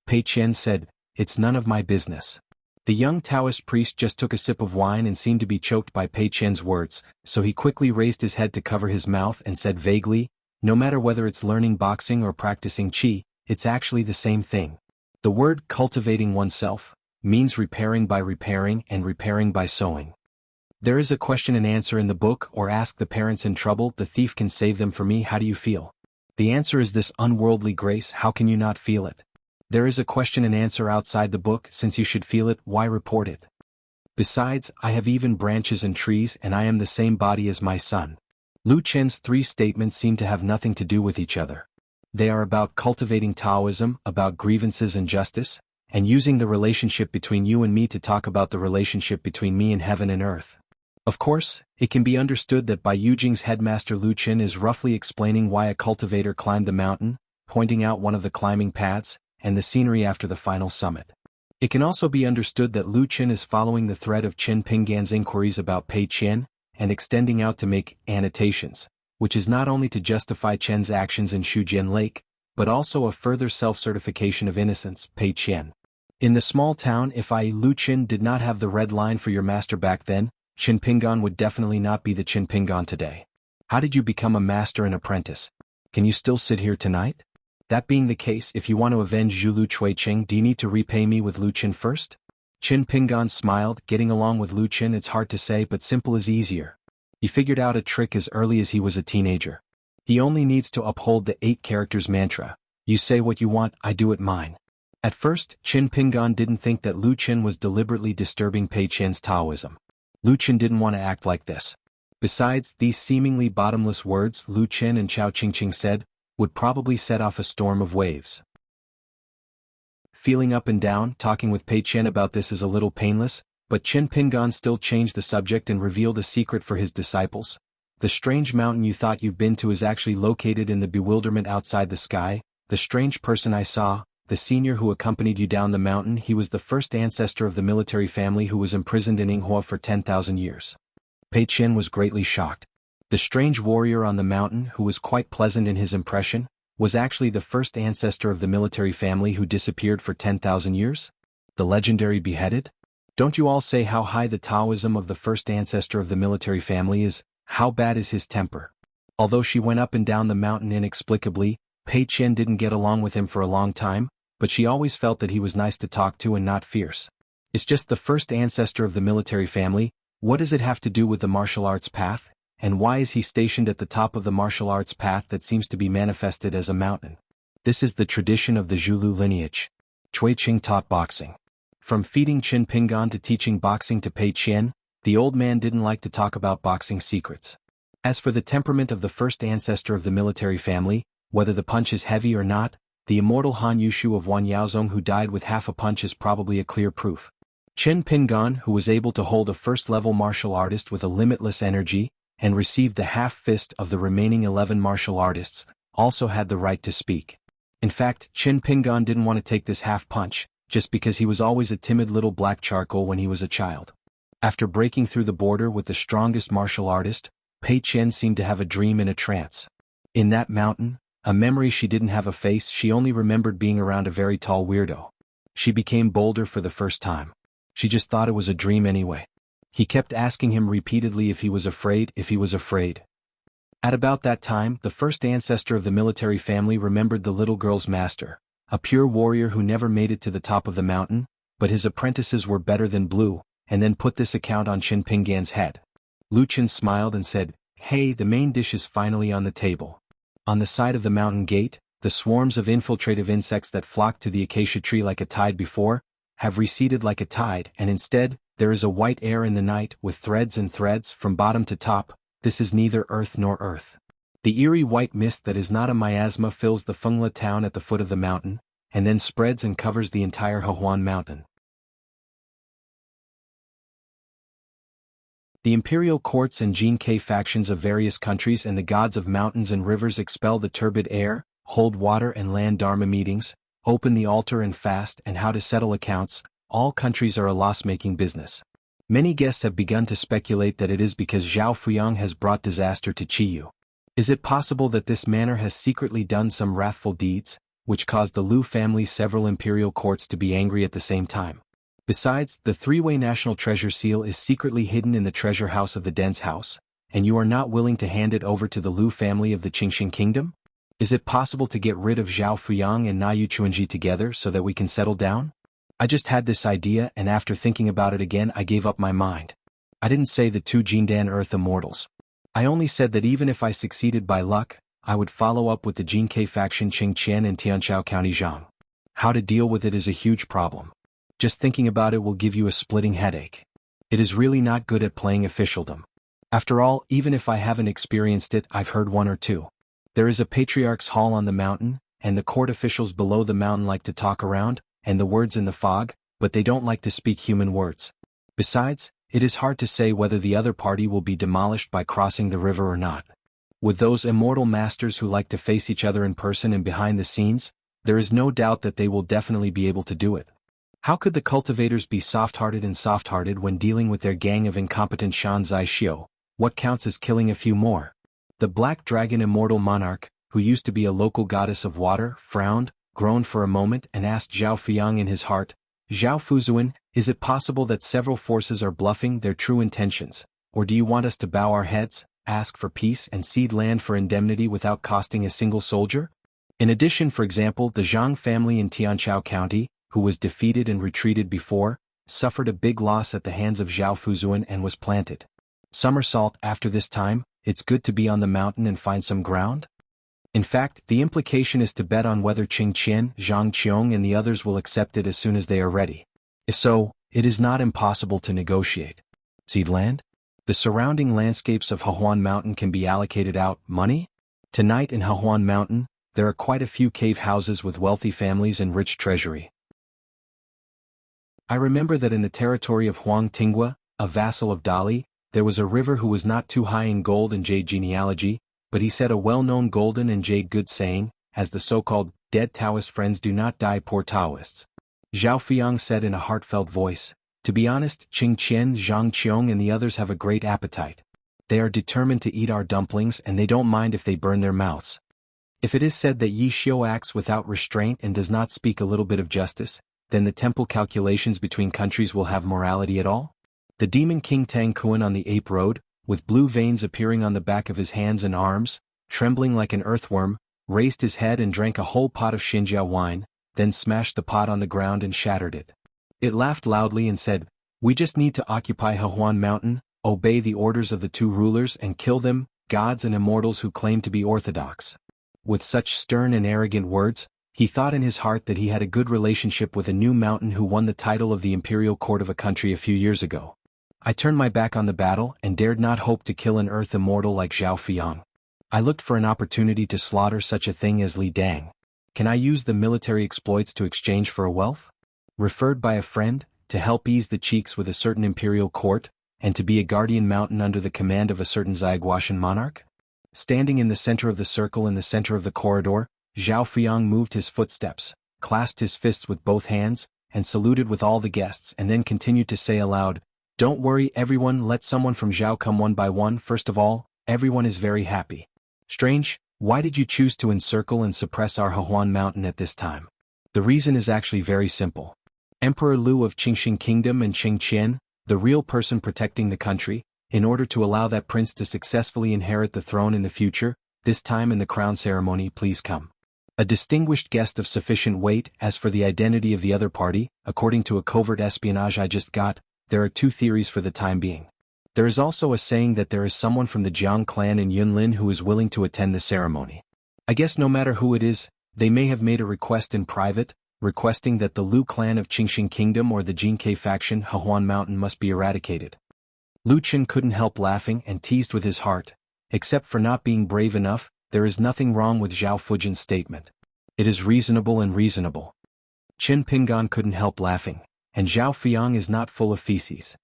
Speaker 1: Pei Qian said, "It's none of my business." The young Taoist priest just took a sip of wine and seemed to be choked by Pei Qian's words, so he quickly raised his head to cover his mouth and said vaguely, "No matter whether it's learning boxing or practicing qi, it's actually the same thing. The word cultivating oneself means repairing by repairing and repairing by sowing. There is a question and answer in the book, or ask the parents in trouble, the thief can save them for me. How do you feel?" The answer is this unworldly grace. How can you not feel it? There is a question and answer outside the book. Since you should feel it, why report it? Besides, I have even branches and trees, and I am the same body as my son. Lu Chen's three statements seem to have nothing to do with each other. They are about cultivating Taoism, about grievances and justice, and using the relationship between you and me to talk about the relationship between me and heaven and earth. Of course, it can be understood that by Yujing's headmaster Lu Chen is roughly explaining why a cultivator climbed the mountain, pointing out one of the climbing paths, and the scenery after the final summit. It can also be understood that Lu Chen is following the thread of Chen Pinggan's inquiries about Pei Qian, and extending out to make annotations, which is not only to justify Chen's actions in Shujian Lake, but also a further self-certification of innocence, Pei Qian. In the small town, if Lu Chen did not have the red line for your master back then, Qin Pinggan would definitely not be the Qin Pinggan today. How did you become a master and apprentice? Can you still sit here tonight? That being the case, if you want to avenge Zhu Lu Chuiqing, do you need to repay me with Lu Chen first? Qin Pinggan smiled. Getting along with Lu Chen, it's hard to say, but simple is easier. He figured out a trick as early as he was a teenager. He only needs to uphold the 8 characters mantra. You say what you want, I do it mine. At first, Qin Pinggan didn't think that Lu Chen was deliberately disturbing Pei Qian's Taoism. Lu Chen didn't want to act like this. Besides, these seemingly bottomless words Lu Chen and Chao Qingqing said would probably set off a storm of waves. Feeling up and down, talking with Pei Qian about this is a little painless, but Qin Pinggan still changed the subject and revealed a secret for his disciples. The strange mountain you thought you've been to is actually located in the bewilderment outside the sky. The strange person I saw, the senior who accompanied you down the mountain, he was the first ancestor of the military family who was imprisoned in Yinghua for 10,000 years. Pei Qian was greatly shocked. The strange warrior on the mountain, who was quite pleasant in his impression, was actually the first ancestor of the military family who disappeared for 10,000 years? The legendary beheaded? Don't you all say how high the Taoism of the first ancestor of the military family is? How bad is his temper? Although she went up and down the mountain inexplicably, Pei Qian didn't get along with him for a long time, but she always felt that he was nice to talk to and not fierce. It's just the first ancestor of the military family. What does it have to do with the martial arts path? And why is he stationed at the top of the martial arts path that seems to be manifested as a mountain? This is the tradition of the Zhu Lu lineage. Chuiqing taught boxing. From feeding Qin Pinggan to teaching boxing to Pei Qian, the old man didn't like to talk about boxing secrets. As for the temperament of the first ancestor of the military family, whether the punch is heavy or not, the immortal Han Yushu of Wanyaozong who died with half a punch is probably a clear proof. Qin Pinggan, who was able to hold a first-level martial artist with a limitless energy, and received the half-fist of the remaining 11 martial artists, also had the right to speak. In fact, Qin Pinggan didn't want to take this half-punch, just because he was always a timid little black charcoal when he was a child. After breaking through the border with the strongest martial artist, Pei Qian seemed to have a dream in a trance. In that mountain, a memory she didn't have a face, she only remembered being around a very tall weirdo. She became bolder for the first time. She just thought it was a dream anyway. He kept asking him repeatedly if he was afraid. At about that time, the first ancestor of the military family remembered the little girl's master, a pure warrior who never made it to the top of the mountain, but his apprentices were better than blue, and then put this account on Qin Pinggan's head. Lu Chen smiled and said, "Hey, the main dish is finally on the table." On the side of the mountain gate, the swarms of infiltrative insects that flocked to the acacia tree like a tide before, have receded like a tide, and instead, there is a white air in the night with threads and threads from bottom to top. This is neither earth nor earth. The eerie white mist that is not a miasma fills the Fengla town at the foot of the mountain, and then spreads and covers the entire Xuanhuan mountain. The imperial courts and Jianghu factions of various countries and the gods of mountains and rivers expel the turbid air, hold water and land dharma meetings, open the altar and fast, and how to settle accounts. All countries are a loss-making business. Many guests have begun to speculate that it is because Zhao Fuyang has brought disaster to Qiyu. Is it possible that this manor has secretly done some wrathful deeds, which caused the Lu family's several imperial courts to be angry at the same time? Besides, the three-way national treasure seal is secretly hidden in the treasure house of the Den's house, and you are not willing to hand it over to the Lu family of the Qingxing kingdom? Is it possible to get rid of Zhao Fuyang and Na Yuchuanji together so that we can settle down? I just had this idea, and after thinking about it again I gave up my mind. I didn't say the two Jindan Earth immortals. I only said that even if I succeeded by luck, I would follow up with the Jianghu faction Qingqian and Tianqiao County Jianghu. How to deal with it is a huge problem. Just thinking about it will give you a splitting headache. It is really not good at playing officialdom. After all, even if I haven't experienced it, I've heard one or two. There is a patriarch's hall on the mountain, and the court officials below the mountain like to talk around, and the words in the fog, but they don't like to speak human words. Besides, it is hard to say whether the other party will be demolished by crossing the river or not. With those immortal masters who like to face each other in person and behind the scenes, there is no doubt that they will definitely be able to do it. How could the cultivators be soft-hearted when dealing with their gang of incompetent xianxia? What counts as killing a few more? The black dragon immortal monarch, who used to be a local goddess of water, frowned, groaned for a moment and asked Zhao Fuyang in his heart, Zhao Fuzuan, is it possible that several forces are bluffing their true intentions, or do you want us to bow our heads, ask for peace and cede land for indemnity without costing a single soldier? In addition, for example, the Zhang family in Tianqiao County, who was defeated and retreated before, suffered a big loss at the hands of Zhao Fuzuan and was planted. Somersault after this time, it's good to be on the mountain and find some ground? In fact, the implication is to bet on whether Qingqian, Zhang Qiong and the others will accept it as soon as they are ready. If so, it is not impossible to negotiate. Cede land? The surrounding landscapes of Xuanhuan Mountain can be allocated out, money? Tonight in Xuanhuan Mountain, there are quite a few cave houses with wealthy families and rich treasury. I remember that in the territory of Huang Tinghua, a vassal of Dali, there was a river who was not too high in gold and jade genealogy, but he said a well-known golden and jade good saying, as the so-called dead Taoist friends do not die poor Taoists. Zhao Fuyang said in a heartfelt voice, to be honest, Qingqian, Zhang Qiong and the others have a great appetite. They are determined to eat our dumplings and they don't mind if they burn their mouths. If it is said that Yi Xiu acts without restraint and does not speak a little bit of justice, then the temple calculations between countries will have morality at all? The demon king Tang Kuan on the ape road, with blue veins appearing on the back of his hands and arms, trembling like an earthworm, raised his head and drank a whole pot of Xinjia wine, then smashed the pot on the ground and shattered it. It laughed loudly and said, we just need to occupy Xuanhuan Mountain, obey the orders of the two rulers and kill them, gods and immortals who claim to be orthodox. With such stern and arrogant words, he thought in his heart that he had a good relationship with a new mountain who won the title of the imperial court of a country a few years ago. I turned my back on the battle and dared not hope to kill an earth immortal like Zhao Fuyang. I looked for an opportunity to slaughter such a thing as Li Dang. Can I use the military exploits to exchange for a wealth? Referred by a friend, to help ease the cheeks with a certain imperial court, and to be a guardian mountain under the command of a certain Xianguoshan monarch? Standing in the center of the circle in the center of the corridor, Zhao Fuyang moved his footsteps, clasped his fists with both hands, and saluted with all the guests and then continued to say aloud, don't worry everyone, let someone from Zhao come one by one. First of all, everyone is very happy. Strange, why did you choose to encircle and suppress our Xuanhuan Mountain at this time? The reason is actually very simple. Emperor Lu of Qingxing Kingdom and Qingqian, the real person protecting the country, in order to allow that prince to successfully inherit the throne in the future, this time in the crown ceremony please come. A distinguished guest of sufficient weight. As for the identity of the other party, according to a covert espionage I just got, there are two theories for the time being. There is also a saying that there is someone from the Jiang clan in Yunlin who is willing to attend the ceremony. I guess no matter who it is, they may have made a request in private, requesting that the Lu clan of Qingxing Kingdom or the Jianghu faction Xuanhuan Mountain must be eradicated. Lu Chen couldn't help laughing and teased with his heart, except for not being brave enough, there is nothing wrong with Zhao Fujian's statement. It is reasonable and reasonable. Chen Pingan couldn't help laughing. And Zhao Fuyang is not full of feces.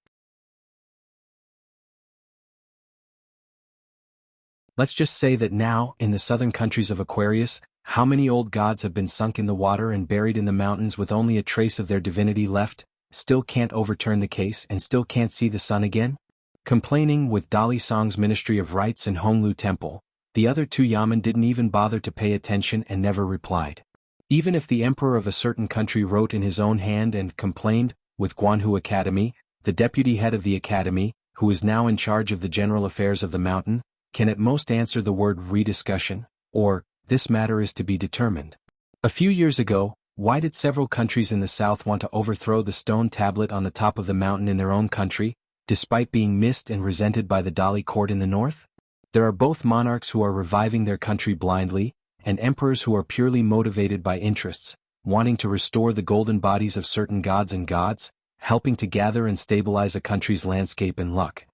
Speaker 1: Let's just say that now, in the southern countries of Aquarius, how many old gods have been sunk in the water and buried in the mountains with only a trace of their divinity left, still can't overturn the case and still can't see the sun again? Complaining with Dali Song's Ministry of Rites and Honglu Temple, the other two Yamen didn't even bother to pay attention and never replied. Even if the emperor of a certain country wrote in his own hand and complained, with Xuanhu Academy, the deputy head of the academy, who is now in charge of the general affairs of the mountain, can at most answer the word rediscussion, or, this matter is to be determined. A few years ago, why did several countries in the south want to overthrow the stone tablet on the top of the mountain in their own country, despite being missed and resented by the Dali court in the north? There are both monarchs who are reviving their country blindly, and emperors who are purely motivated by interests, wanting to restore the golden bodies of certain gods and gods, helping to gather and stabilize a country's landscape and luck.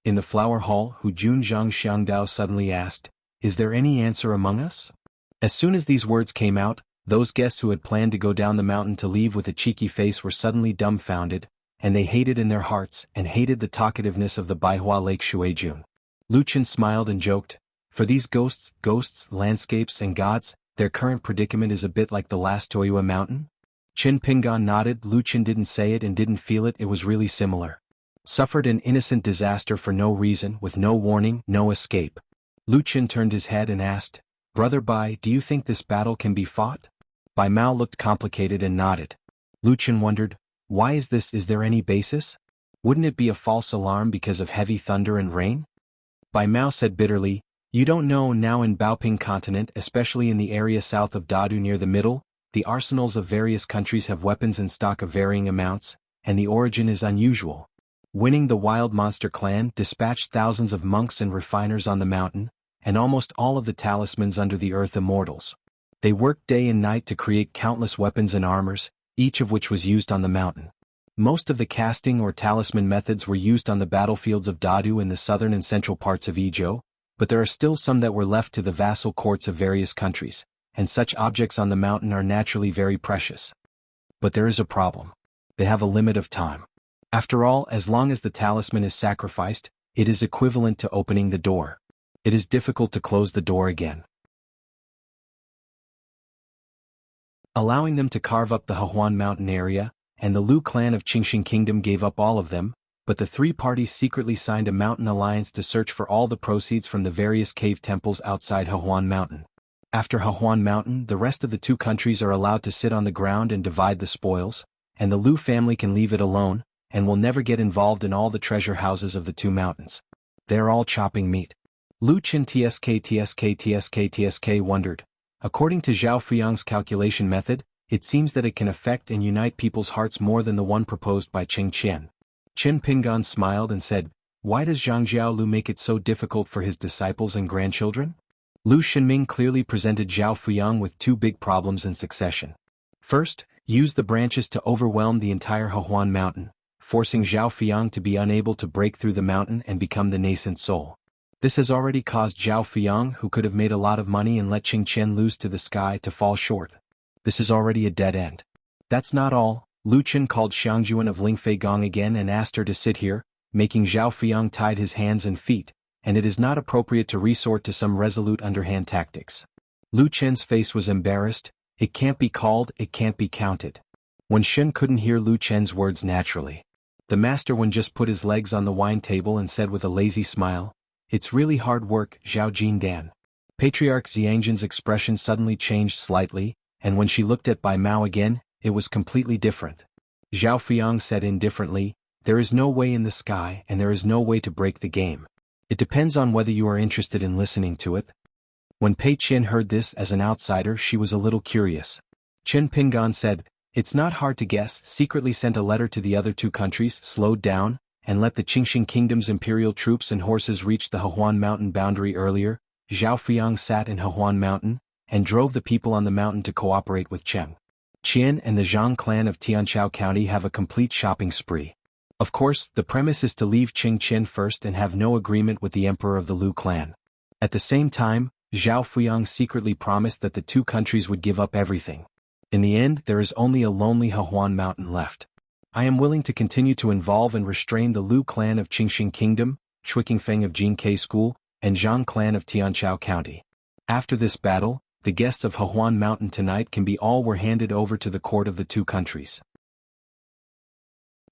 Speaker 1: In the flower hall, Hu Junzhang Xiangdao suddenly asked, "Is there any answer among us?" As soon as these words came out, those guests who had planned to go down the mountain to leave with a cheeky face were suddenly dumbfounded, and they hated in their hearts and hated the talkativeness of the Baihua Lake Shuijun. Luchin smiled and joked, "For these ghosts, landscapes and gods, their current predicament is a bit like the last Toyua mountain?" Qin Pingan nodded. Luchin didn't say it and didn't feel it, it was really similar. Suffered an innocent disaster for no reason, with no warning, no escape. Luchin turned his head and asked, "Brother Bai, do you think this battle can be fought?" Bai Mao looked complicated and nodded. Luchin wondered, "Why is this? Is there any basis? Wouldn't it be a false alarm because of heavy thunder and rain?" Bai Mao said bitterly, "You don't know. Now in Baoping continent, especially in the area south of Dadu near the middle, the arsenals of various countries have weapons in stock of varying amounts, and the origin is unusual. Winning the Wild Monster clan dispatched thousands of monks and refiners on the mountain, and almost all of the talismans under the earth immortals. They worked day and night to create countless weapons and armors, each of which was used on the mountain. Most of the casting or talisman methods were used on the battlefields of Dadu in the southern and central parts of Izhou, but there are still some that were left to the vassal courts of various countries, and such objects on the mountain are naturally very precious. But there is a problem. They have a limit of time. After all, as long as the talisman is sacrificed, it is equivalent to opening the door. It is difficult to close the door again. Allowing them to carve up the Xuanhuan mountain area, and the Lu clan of Qingxing Kingdom gave up all of them, but the three parties secretly signed a mountain alliance to search for all the proceeds from the various cave temples outside Xuanhuan Mountain. After Xuanhuan Mountain, the rest of the two countries are allowed to sit on the ground and divide the spoils, and the Lu family can leave it alone, and will never get involved in all the treasure houses of the two mountains. They are all chopping meat. Lu Qin TSK wondered. According to Zhao Fuyang's calculation method, it seems that it can affect and unite people's hearts more than the one proposed by Qing Qian. Qin Pingan smiled and said, "Why does Zhang Lu make it so difficult for his disciples and grandchildren?" Lu Xinming clearly presented Zhao Fuyang with two big problems in succession. First, use the branches to overwhelm the entire Xuanhuan mountain, forcing Zhao Fuyang to be unable to break through the mountain and become the nascent soul. This has already caused Zhao Fuyang, who could have made a lot of money and let Qing Qian lose to the sky, to fall short. This is already a dead end. That's not all. Lu Qin called Xianxia of Lingfei Gong again and asked her to sit here, making Zhao Fuyang tied his hands and feet, and it is not appropriate to resort to some resolute underhand tactics. Lu Qin's face was embarrassed. It can't be called, it can't be counted. Wen Shen couldn't hear Lu Qin's words naturally. The master Wen just put his legs on the wine table and said with a lazy smile, "It's really hard work, Zhao Jindan." Patriarch Xiangjin's expression suddenly changed slightly, and when she looked at Bai Mao again, it was completely different. Zhao Fuyang said indifferently, "There is no way in the sky and there is no way to break the game. It depends on whether you are interested in listening to it." When Pei Qin heard this as an outsider, she was a little curious. Qin Pingan said, "It's not hard to guess." Secretly sent a letter to the other two countries, slowed down, and let the Qingxing Kingdom's imperial troops and horses reach the Xuanhuan Mountain boundary earlier. Zhao Fuyang sat in Xuanhuan Mountain, and drove the people on the mountain to cooperate with Cheng Qian and the Zhang clan of Tianqiao County have a complete shopping spree. Of course, the premise is to leave Qing Qian first and have no agreement with the emperor of the Lu clan. At the same time, Zhao Fuyang secretly promised that the two countries would give up everything. In the end, there is only a lonely Xuanhuan Mountain left. I am willing to continue to involve and restrain the Lu clan of Qingxing Kingdom, Chuikingfeng of Jinkai School, and Zhang clan of Tianqiao County. After this battle, the guests of Xuanhuan Mountain tonight can be all were handed over to the court of the two countries.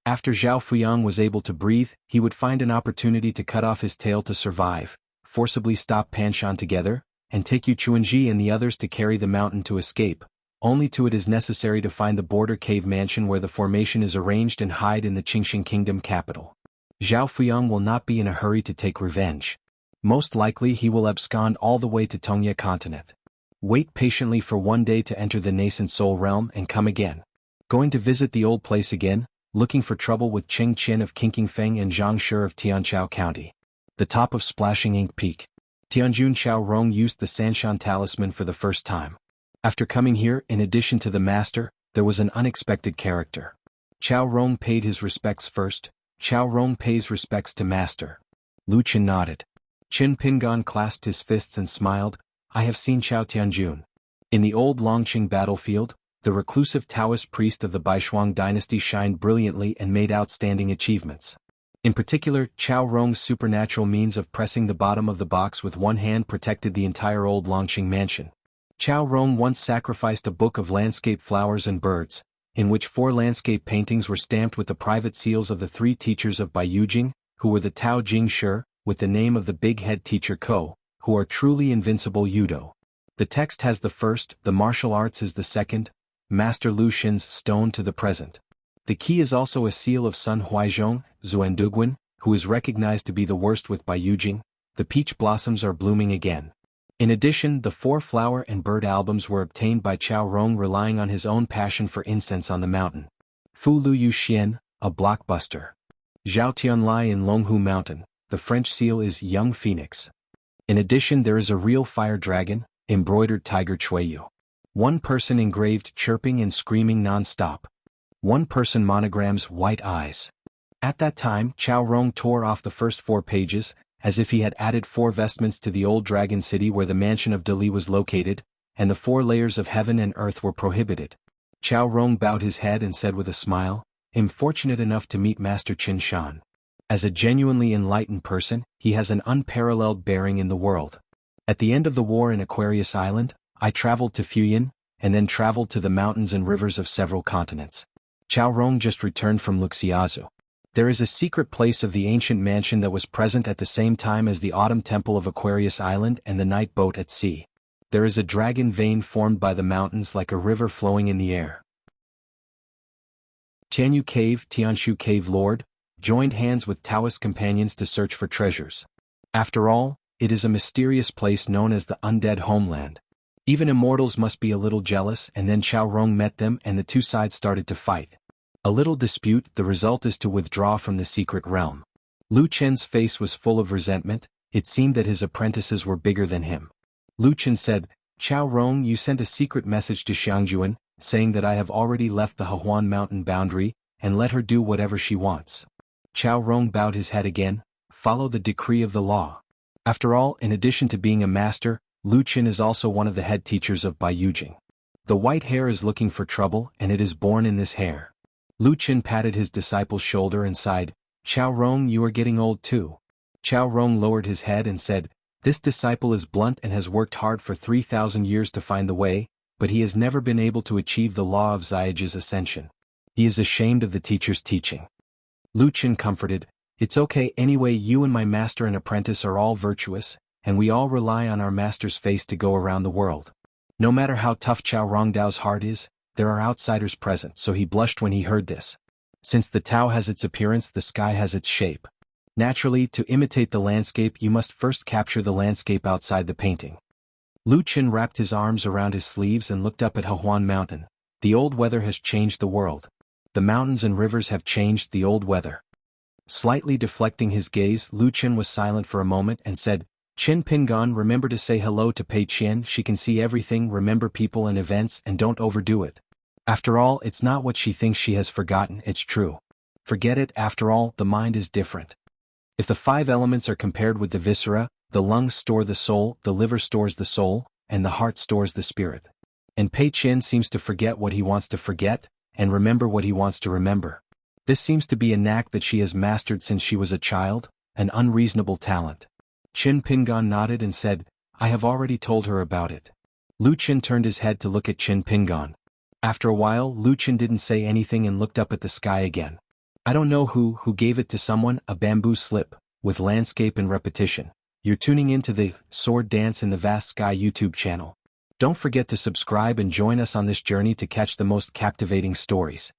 Speaker 1: After Zhao Fuyang was able to breathe, he would find an opportunity to cut off his tail to survive, forcibly stop Panshan together, and take Yu Chuanji and the others to carry the mountain to escape. Only to it is necessary to find the border cave mansion where the formation is arranged and hide in the Qingxing Kingdom capital. Zhao Fuyang will not be in a hurry to take revenge. Most likely he will abscond all the way to Tongya continent. Wait patiently for one day to enter the nascent soul realm and come again. Going to visit the old place again, looking for trouble with Qing Qian of Qingqingfeng and Zhang Shi of Tianqiao County. The top of Splashing Ink Peak. Tianjun Xiaorong used the Sanshan talisman for the first time. After coming here, in addition to the master, there was an unexpected character. Xiaorong paid his respects first. Xiaorong pays respects to master. Lu Qin nodded. Qin Pingan clasped his fists and smiled. I have seen Xiao Tianjun. In the old Longqing battlefield, the reclusive Taoist priest of the Baishuang dynasty shined brilliantly and made outstanding achievements. In particular, Xiao Rong's supernatural means of pressing the bottom of the box with one hand protected the entire old Longqing mansion. Xiao Rong once sacrificed a book of landscape flowers and birds, in which 4 landscape paintings were stamped with the private seals of the 3 teachers of Baiyujing, who were the Tao Jing Shi, with the name of the big head teacher Ko, who are truly invincible Yudo. The text has the first, the martial arts is the second, Master Lu Xin's stone to the present. The key is also a seal of Sun Huaizhong, Zuanduguan, who is recognized to be the worst with Baiyujing. The peach blossoms are blooming again. In addition, the 4 flower and bird albums were obtained by Xiao Rong relying on his own passion for incense on the mountain. Fu Lu Yu Xian, a blockbuster. Zhao Tianlai in Longhu Mountain, the French seal is Young Phoenix. In addition, there is a real fire dragon, embroidered tiger Chueyu. 1 person engraved chirping and screaming non-stop. 1 person monograms white eyes. At that time, Xiao Rong tore off the first 4 pages, as if he had added 4 vestments to the old dragon city where the mansion of Dali was located, and the 4 layers of heaven and earth were prohibited. Xiao Rong bowed his head and said with a smile, I'm fortunate enough to meet Master Qin Shan. As a genuinely enlightened person, he has an unparalleled bearing in the world. At the end of the war in Aquarius Island, I traveled to Fuyin, and then traveled to the mountains and rivers of several continents. Xiao Rong just returned from Luxiazu. There is a secret place of the ancient mansion that was present at the same time as the autumn temple of Aquarius Island and the night boat at sea. There is a dragon vein formed by the mountains like a river flowing in the air. Tianyu Cave, Tianshu Cave Lord, joined hands with Taoist companions to search for treasures. After all, it is a mysterious place known as the undead homeland. Even immortals must be a little jealous, and then Xiao Rong met them and the 2 sides started to fight. A little dispute, the result is to withdraw from the secret realm. Lu Chen's face was full of resentment. It seemed that his apprentices were bigger than him. Lu Chen said, Xiao Rong, you sent a secret message to Xianhuan, saying that I have already left the Xuanhuan mountain boundary, and let her do whatever she wants. Xiao Rong bowed his head again, follow the decree of the law. After all, in addition to being a master, Lu Chen is also one of the head teachers of Baiyujing. The white hare is looking for trouble, and it is born in this hare. Lu Chen patted his disciple's shoulder and sighed, Xiao Rong, you are getting old too. Xiao Rong lowered his head and said, this disciple is blunt and has worked hard for 3,000 years to find the way, but he has never been able to achieve the law of Xiaoji's ascension. He is ashamed of the teacher's teaching. Lu Chen comforted, it's okay anyway, you and my master and apprentice are all virtuous, and we all rely on our master's face to go around the world. No matter how tough Xiao Rongdao's heart is, there are outsiders present, so he blushed when he heard this. Since the Tao has its appearance, the sky has its shape. Naturally, to imitate the landscape you must first capture the landscape outside the painting. Lu Chen wrapped his arms around his sleeves and looked up at Xuanhuan Mountain. The old weather has changed the world. The mountains and rivers have changed the old weather. Slightly deflecting his gaze, Lu Chen was silent for a moment and said, Qin Pingan, remember to say hello to Pei Qian, she can see everything, remember people and events, and don't overdo it. After all, it's not what she thinks she has forgotten, it's true. Forget it, after all, the mind is different. If the 5 elements are compared with the viscera, the lungs store the soul, the liver stores the soul, and the heart stores the spirit. And Pei Qian seems to forget what he wants to forget, and remember what he wants to remember. This seems to be a knack that she has mastered since she was a child, an unreasonable talent. Qin Pingan nodded and said, I have already told her about it. Lu Chen turned his head to look at Qin Pingan. After a while, Lu Chen didn't say anything and looked up at the sky again. I don't know who gave it to someone, a bamboo slip, with landscape and repetition. You're tuning into the Sword Dance in the Vast Sky YouTube channel. Don't forget to subscribe and join us on this journey to catch the most captivating stories.